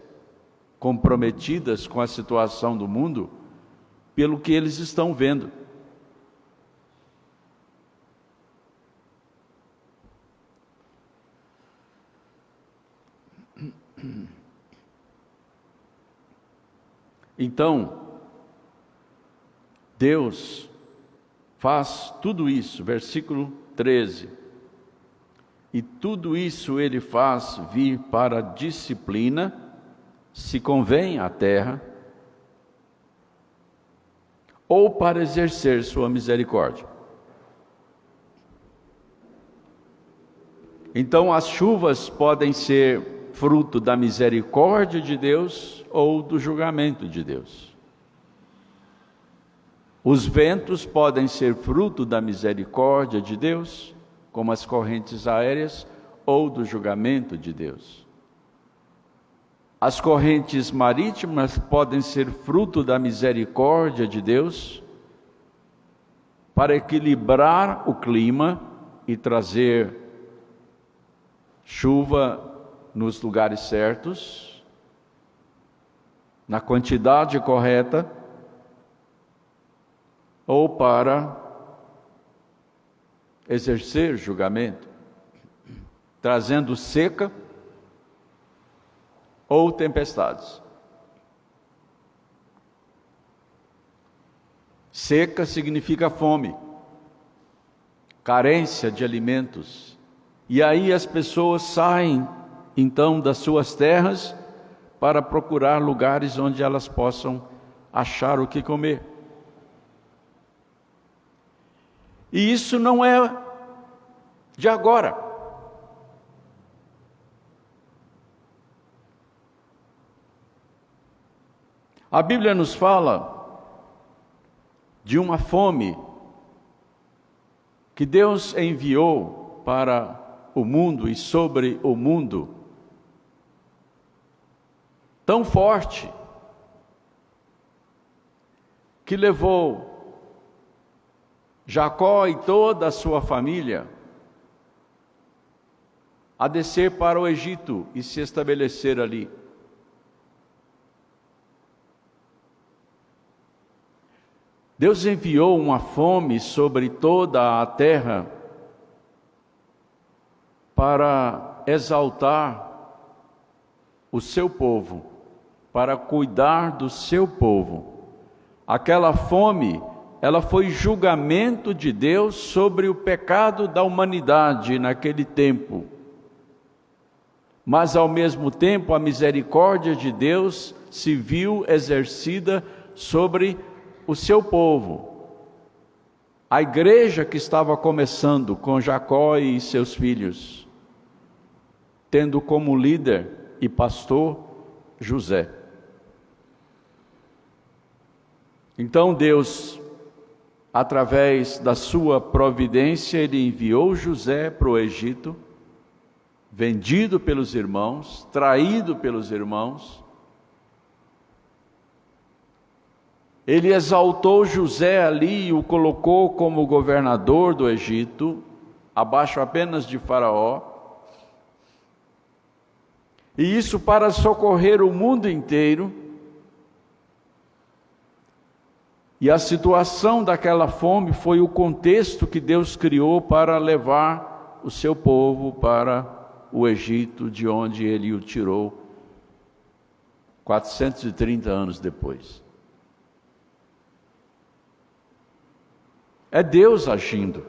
comprometidas com a situação do mundo, pelo que eles estão vendo. Então, Deus faz tudo isso, versículo 13. E tudo isso Ele faz vir para a disciplina, se convém à terra, ou para exercer sua misericórdia. Então as chuvas podem ser fruto da misericórdia de Deus ou do julgamento de Deus. Os ventos podem ser fruto da misericórdia de Deus, como as correntes aéreas, ou do julgamento de Deus. As correntes marítimas podem ser fruto da misericórdia de Deus, para equilibrar o clima e trazer chuva nos lugares certos, na quantidade correta, ou para exercer julgamento, trazendo seca ou tempestades. Seca significa fome, carência de alimentos, e aí as pessoas saem então das suas terras para procurar lugares onde elas possam achar o que comer. E isso não é de agora. A Bíblia nos fala de uma fome que Deus enviou para o mundo e sobre o mundo, tão forte, que levou Jacó e toda a sua família a descer para o Egito e se estabelecer ali. Deus enviou uma fome sobre toda a terra para exaltar o seu povo, para cuidar do seu povo. Aquela fome, ela foi julgamento de Deus sobre o pecado da humanidade naquele tempo. Mas ao mesmo tempo a misericórdia de Deus se viu exercida sobre o seu povo. A igreja que estava começando com Jacó e seus filhos, tendo como líder e pastor José. Então Deus, através da sua providência, Ele enviou José para o Egito, vendido pelos irmãos, traído pelos irmãos. Ele exaltou José ali e o colocou como governador do Egito, abaixo apenas de Faraó. E isso para socorrer o mundo inteiro. E a situação daquela fome foi o contexto que Deus criou para levar o seu povo para o Egito, de onde Ele o tirou 430 anos depois. É Deus agindo.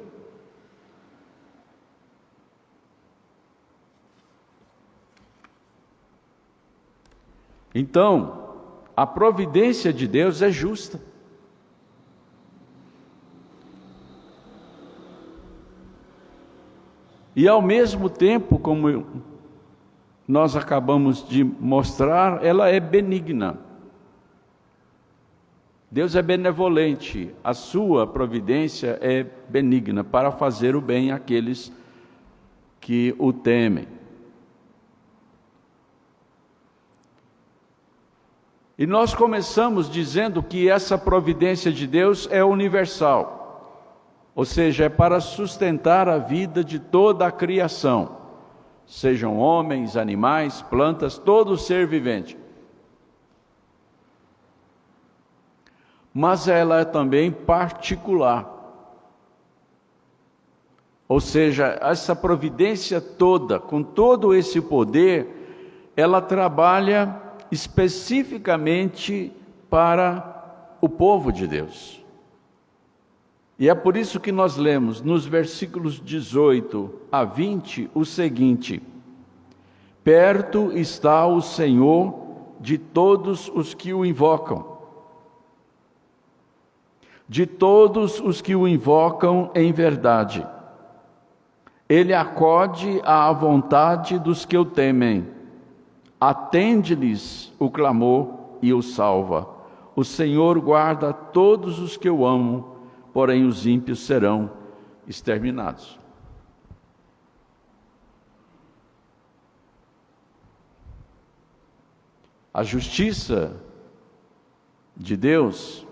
Então, a providência de Deus é justa. E ao mesmo tempo, como nós acabamos de mostrar, ela é benigna. Deus é benevolente, a sua providência é benigna para fazer o bem àqueles que o temem. E nós começamos dizendo que essa providência de Deus é universal. Ou seja, é para sustentar a vida de toda a criação, sejam homens, animais, plantas, todo ser vivente. Mas ela é também particular. Ou seja, essa providência toda, com todo esse poder, ela trabalha especificamente para o povo de Deus. E é por isso que nós lemos nos versículos 18 a 20 o seguinte: perto está o Senhor de todos os que o invocam, de todos os que o invocam em verdade. Ele acode à vontade dos que o temem, atende-lhes o clamor e o salva. O Senhor guarda todos os que o amam, porém os ímpios serão exterminados. A justiça de Deus,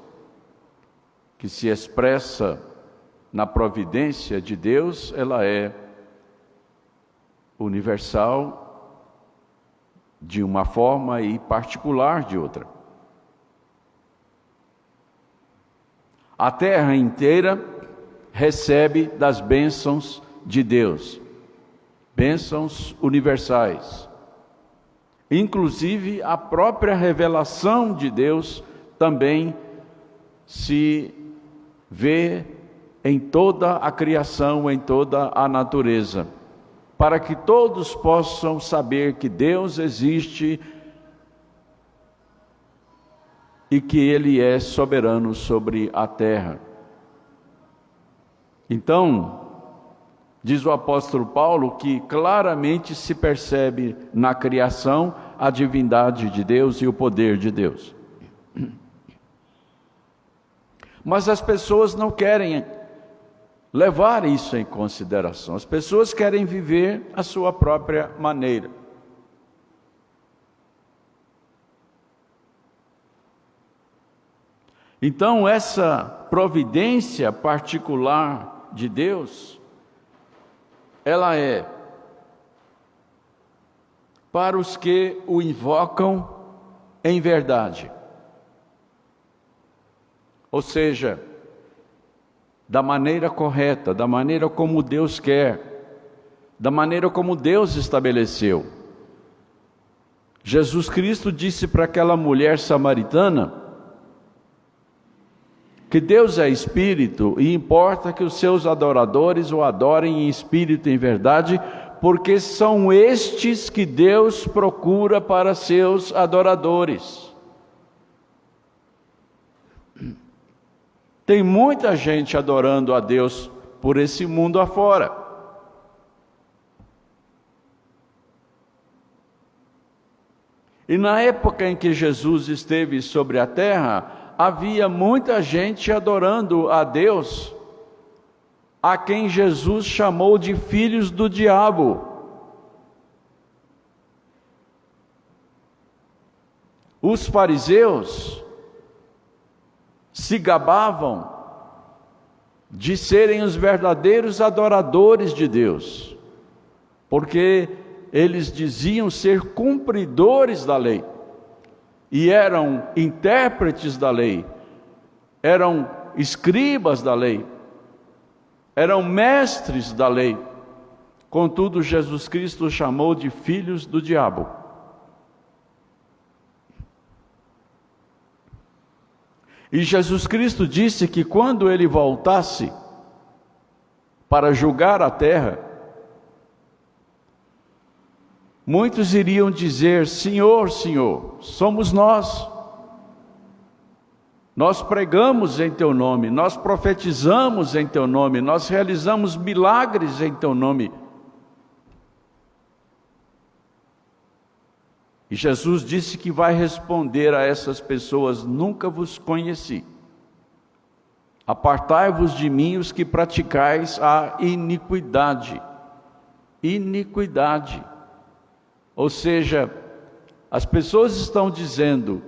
que se expressa na providência de Deus, ela é universal de uma forma e particular de outra. A terra inteira recebe das bênçãos de Deus, bênçãos universais. Inclusive, a própria revelação de Deus também se vê em toda a criação, em toda a natureza, para que todos possam saber que Deus existe e que Ele é soberano sobre a terra. Então, diz o apóstolo Paulo que claramente se percebe na criação a divindade de Deus e o poder de Deus. Mas as pessoas não querem levar isso em consideração. As pessoas querem viver a sua própria maneira. Então, essa providência particular de Deus, ela é para os que o invocam em verdade. Ou seja, da maneira correta, da maneira como Deus quer, da maneira como Deus estabeleceu. Jesus Cristo disse para aquela mulher samaritana que Deus é Espírito e importa que os seus adoradores o adorem em espírito e em verdade, porque são estes que Deus procura para seus adoradores. Tem muita gente adorando a Deus por esse mundo afora. E na época em que Jesus esteve sobre a terra, havia muita gente adorando a Deus, a quem Jesus chamou de filhos do diabo. Os fariseus se gabavam de serem os verdadeiros adoradores de Deus, porque eles diziam ser cumpridores da lei, e eram intérpretes da lei, eram escribas da lei, eram mestres da lei. Contudo, Jesus Cristo os chamou de filhos do diabo. E Jesus Cristo disse que quando Ele voltasse para julgar a terra, muitos iriam dizer: Senhor, Senhor, somos nós. Nós pregamos em Teu nome, nós profetizamos em Teu nome, nós realizamos milagres em Teu nome. E Jesus disse que vai responder a essas pessoas: nunca vos conheci. Apartai-vos de mim os que praticais a iniquidade. Iniquidade. Ou seja, as pessoas estão dizendo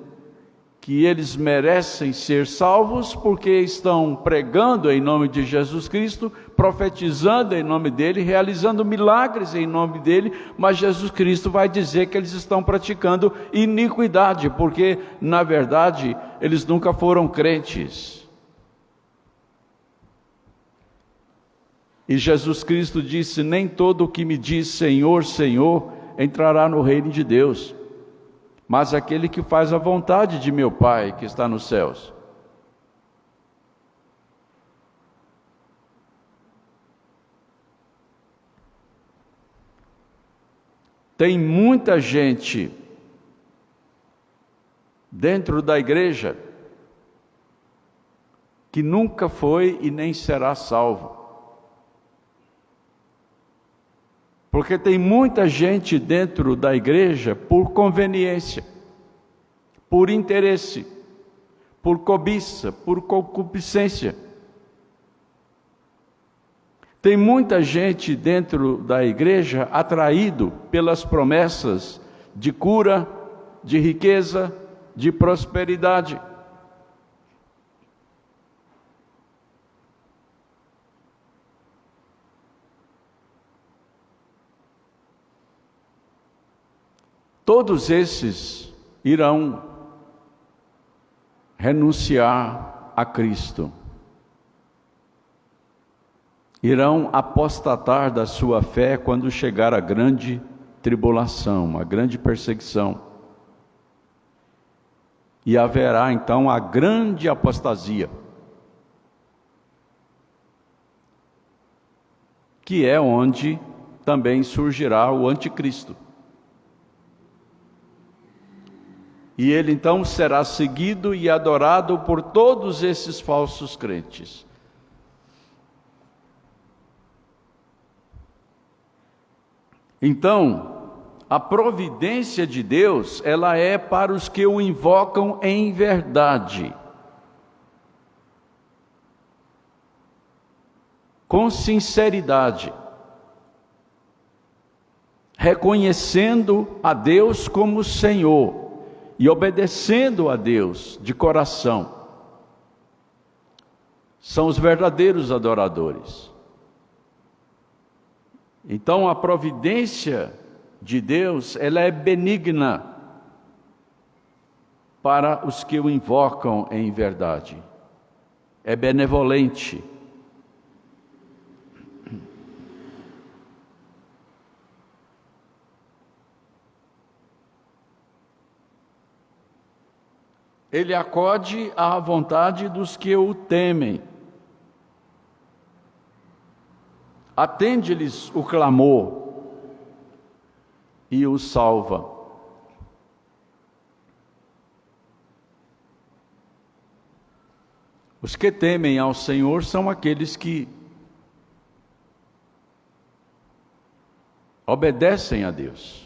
que eles merecem ser salvos porque estão pregando em nome de Jesus Cristo, profetizando em nome dele, realizando milagres em nome dele, mas Jesus Cristo vai dizer que eles estão praticando iniquidade, porque na verdade eles nunca foram crentes. E Jesus Cristo disse: nem todo o que me diz Senhor, Senhor entrará no reino de Deus, mas aquele que faz a vontade de meu Pai que está nos céus. Tem muita gente dentro da igreja que nunca foi e nem será salvo. Porque tem muita gente dentro da igreja por conveniência, por interesse, por cobiça, por concupiscência. Tem muita gente dentro da igreja atraído pelas promessas de cura, de riqueza, de prosperidade. Todos esses irão renunciar a Cristo, irão apostatar da sua fé quando chegar a grande tribulação, a grande perseguição, e haverá então a grande apostasia, que é onde também surgirá o anticristo. E ele então será seguido e adorado por todos esses falsos crentes. Então, a providência de Deus, ela é para os que o invocam em verdade. com sinceridade, reconhecendo a Deus como Senhor e obedecendo a Deus de coração, são os verdadeiros adoradores. Então a providência de Deus, ela é benigna para os que o invocam em verdade. É benevolente. Ele acode à vontade dos que o temem. Atende-lhes o clamor e os salva. Os que temem ao Senhor são aqueles que obedecem a Deus,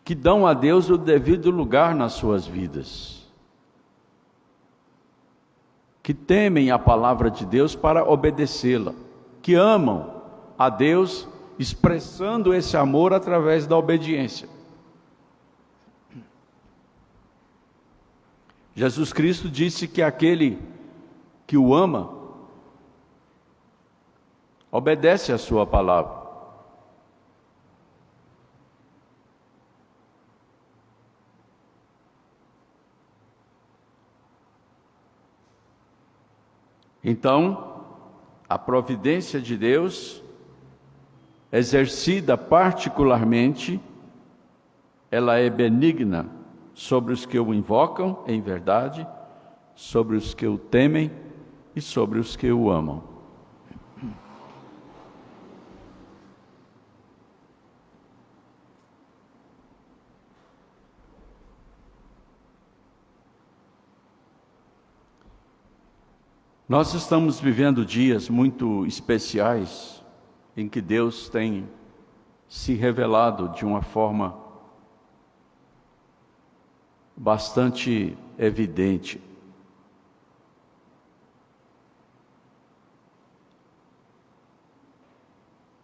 que dão a Deus o devido lugar nas suas vidas, que temem a palavra de Deus para obedecê-la, que amam a Deus, expressando esse amor através da obediência. Jesus Cristo disse que aquele que o ama, obedece a sua palavra. Então, a providência de Deus, exercida particularmente, ela é benigna sobre os que o invocam em verdade, sobre os que o temem e sobre os que o amam. Nós estamos vivendo dias muito especiais em que Deus tem se revelado de uma forma bastante evidente.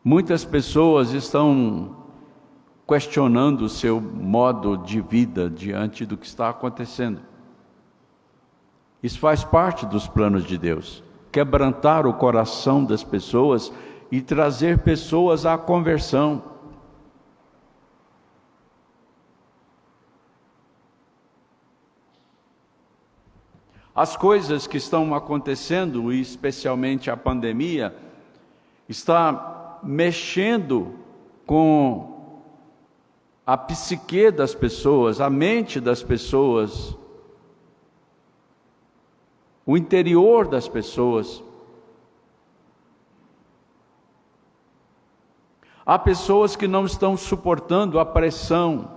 Muitas pessoas estão questionando o seu modo de vida diante do que está acontecendo. Isso faz parte dos planos de Deus, quebrantar o coração das pessoas e trazer pessoas à conversão. As coisas que estão acontecendo, e especialmente a pandemia, está mexendo com a psique das pessoas, a mente das pessoas, o interior das pessoas. Há pessoas que não estão suportando a pressão.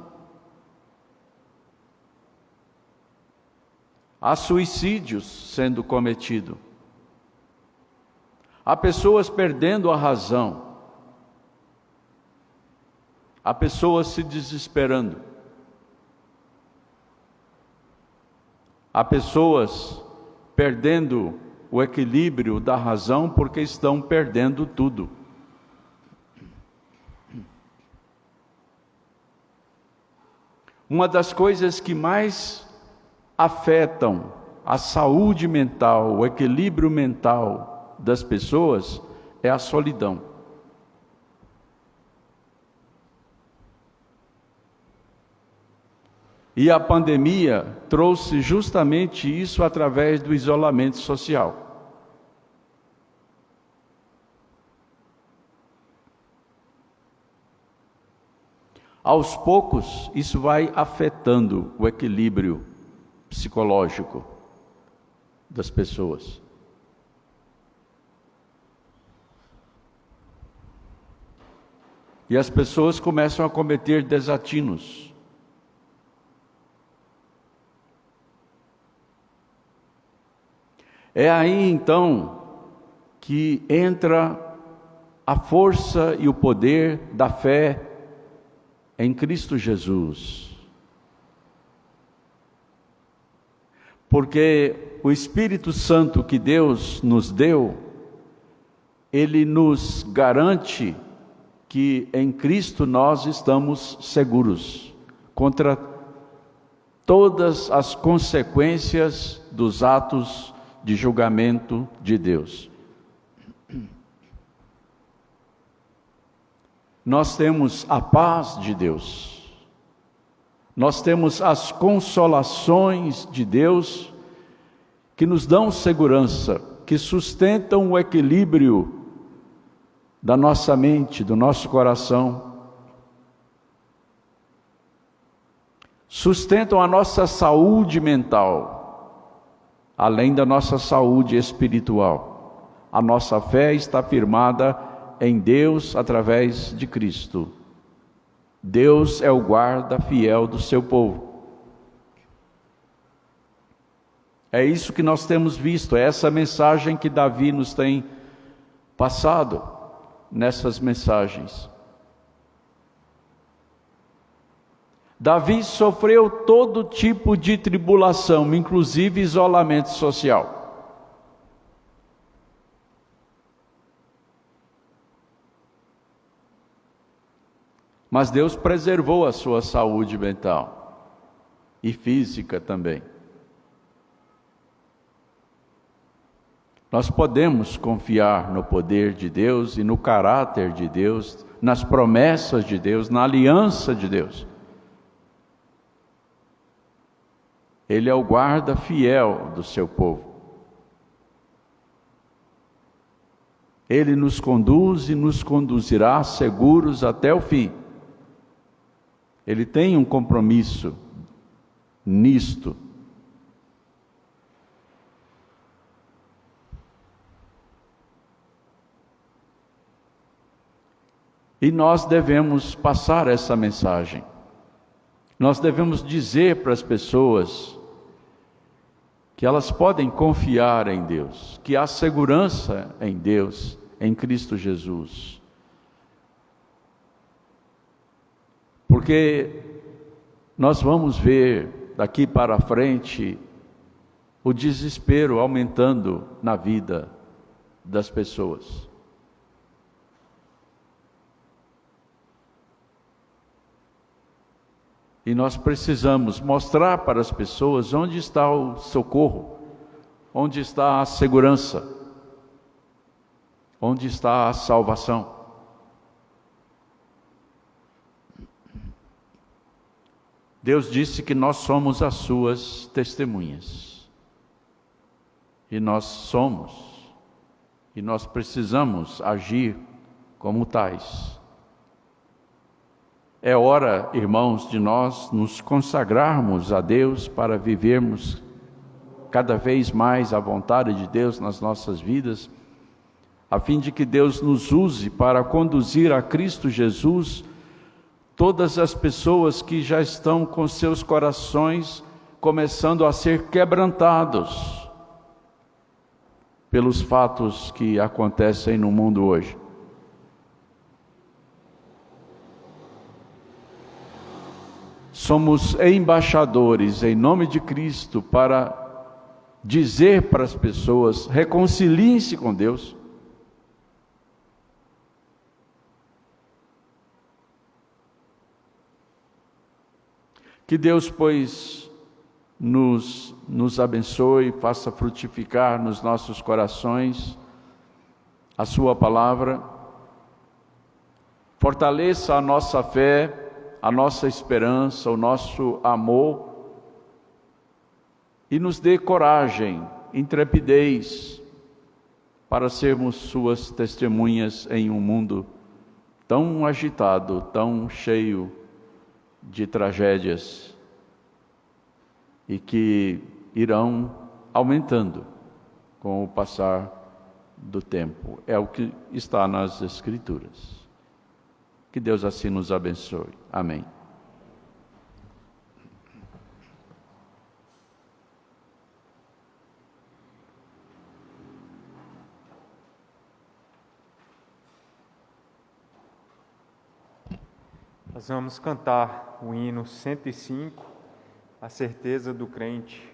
Há suicídios sendo cometidos. Há pessoas perdendo a razão. Há pessoas se desesperando. Há pessoas perdendo o equilíbrio da razão porque estão perdendo tudo. Uma das coisas que mais afetam a saúde mental, o equilíbrio mental das pessoas é a solidão. E a pandemia trouxe justamente isso através do isolamento social. Aos poucos, isso vai afetando o equilíbrio psicológico das pessoas. E as pessoas começam a cometer desatinos. É aí então que entra a força e o poder da fé em Cristo Jesus. Porque o Espírito Santo que Deus nos deu, ele nos garante que em Cristo nós estamos seguros contra todas as consequências dos atos de julgamento de Deus. Nós temos a paz de Deus, nós temos as consolações de Deus que nos dão segurança, que sustentam o equilíbrio da nossa mente, do nosso coração, sustentam a nossa saúde mental, além da nossa saúde espiritual. A nossa fé está firmada em Deus através de Cristo. Deus é o guarda fiel do seu povo. É isso que nós temos visto, é essa mensagem que Davi nos tem passado nessas mensagens. Davi sofreu todo tipo de tribulação, inclusive isolamento social. Mas Deus preservou a sua saúde mental e física também. Nós podemos confiar no poder de Deus e no caráter de Deus, nas promessas de Deus, na aliança de Deus. Ele é o guarda fiel do seu povo. Ele nos conduz e nos conduzirá seguros até o fim. Ele tem um compromisso nisto. E nós devemos passar essa mensagem. Nós devemos dizer para as pessoas que elas podem confiar em Deus, que há segurança em Deus, em Cristo Jesus. Porque nós vamos ver daqui para frente o desespero aumentando na vida das pessoas. E nós precisamos mostrar para as pessoas onde está o socorro, onde está a segurança, onde está a salvação. Deus disse que nós somos as suas testemunhas. E nós somos, e nós precisamos agir como tais. É hora, irmãos, de nós nos consagrarmos a Deus para vivermos cada vez mais a vontade de Deus nas nossas vidas, a fim de que Deus nos use para conduzir a Cristo Jesus todas as pessoas que já estão com seus corações começando a ser quebrantados pelos fatos que acontecem no mundo hoje. Somos embaixadores em nome de Cristo para dizer para as pessoas: reconciliem-se com Deus. Que Deus, pois, nos abençoe, faça frutificar nos nossos corações a sua palavra, fortaleça a nossa fé, a nossa esperança, o nosso amor, e nos dê coragem, intrepidez, para sermos suas testemunhas em um mundo tão agitado, tão cheio de tragédias, e que irão aumentando com o passar do tempo. É o que está nas Escrituras. Que Deus assim nos abençoe. Amém. Nós vamos cantar o hino 105, A Certeza do Crente.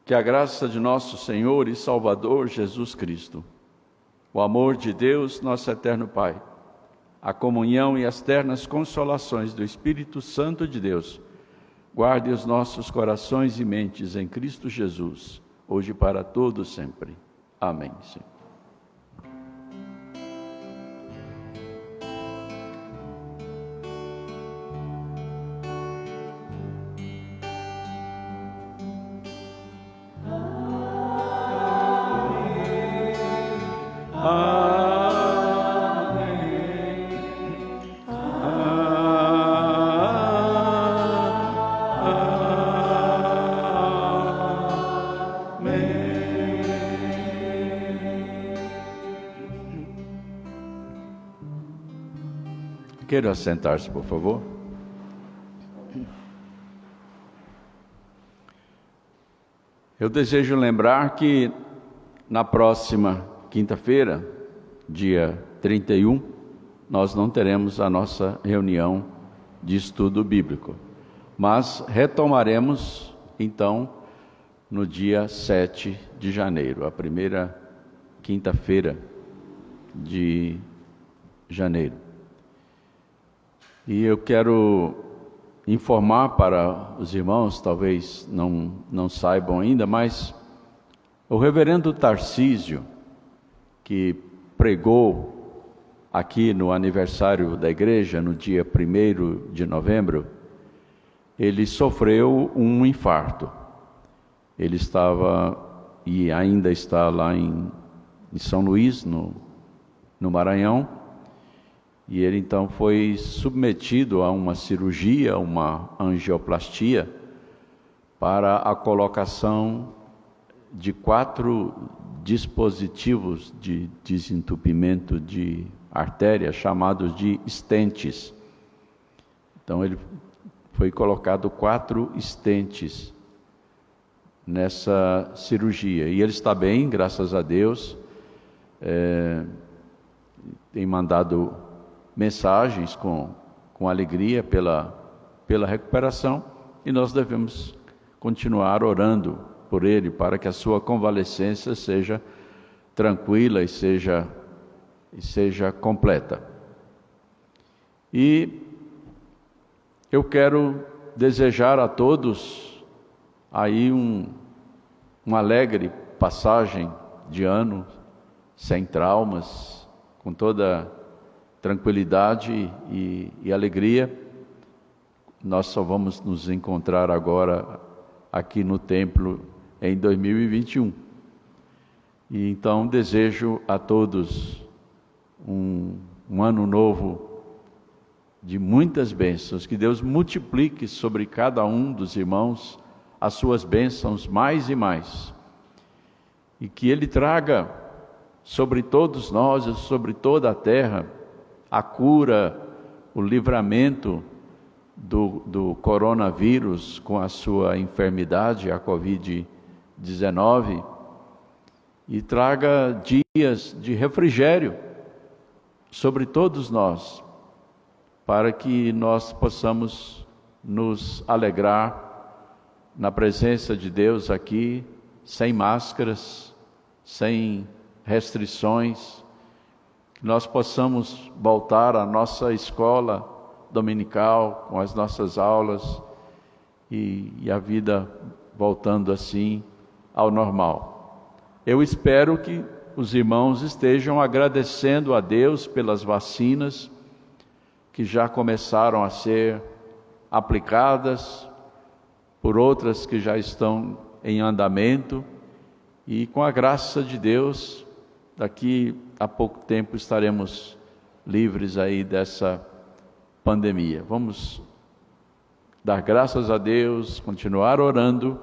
Que a graça de nosso Senhor e Salvador Jesus Cristo, o amor de Deus, nosso eterno Pai, a comunhão e as ternas consolações do Espírito Santo de Deus, guarde os nossos corações e mentes em Cristo Jesus, hoje e para todos sempre. Amém, Senhor. Queira sentar-se, por favor. Eu desejo lembrar que na próxima quinta-feira, dia 31, nós não teremos a nossa reunião de estudo bíblico, mas retomaremos, então, no dia 7 de janeiro, a primeira quinta-feira de janeiro. E eu quero informar para os irmãos, talvez não saibam ainda, mas o reverendo Tarcísio, que pregou aqui no aniversário da igreja, no dia 1º de novembro, ele sofreu um infarto. Ele estava e ainda está lá em São Luís, no Maranhão, e ele então foi submetido a uma cirurgia, uma angioplastia, para a colocação de 4 dispositivos de desentupimento de artéria, chamados de stents. Então ele foi colocado 4 stents nessa cirurgia, e ele está bem, graças a Deus. Tem mandado mensagens com alegria pela recuperação, e nós devemos continuar orando por ele, para que a sua convalescência seja tranquila e seja completa. E eu quero desejar a todos aí uma alegre passagem de ano, sem traumas, com toda tranquilidade e alegria. Nós só vamos nos encontrar agora aqui no templo em 2021. E então desejo a todos um ano novo de muitas bênçãos, que Deus multiplique sobre cada um dos irmãos as suas bênçãos mais e mais, e que Ele traga sobre todos nós e sobre toda a terra a cura, o livramento do coronavírus com a sua enfermidade, a Covid-19, e traga dias de refrigério sobre todos nós, para que nós possamos nos alegrar na presença de Deus aqui, sem máscaras, sem restrições, que nós possamos voltar à nossa escola dominical, com as nossas aulas, e a vida voltando assim ao normal. Eu espero que os irmãos estejam agradecendo a Deus pelas vacinas que já começaram a ser aplicadas, por outras que já estão em andamento, e com a graça de Deus, daqui a pouco tempo estaremos livres aí dessa pandemia. Vamos dar graças a Deus, continuar orando,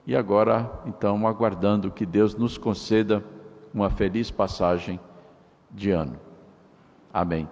e agora então aguardando que Deus nos conceda uma feliz passagem de ano. Amém.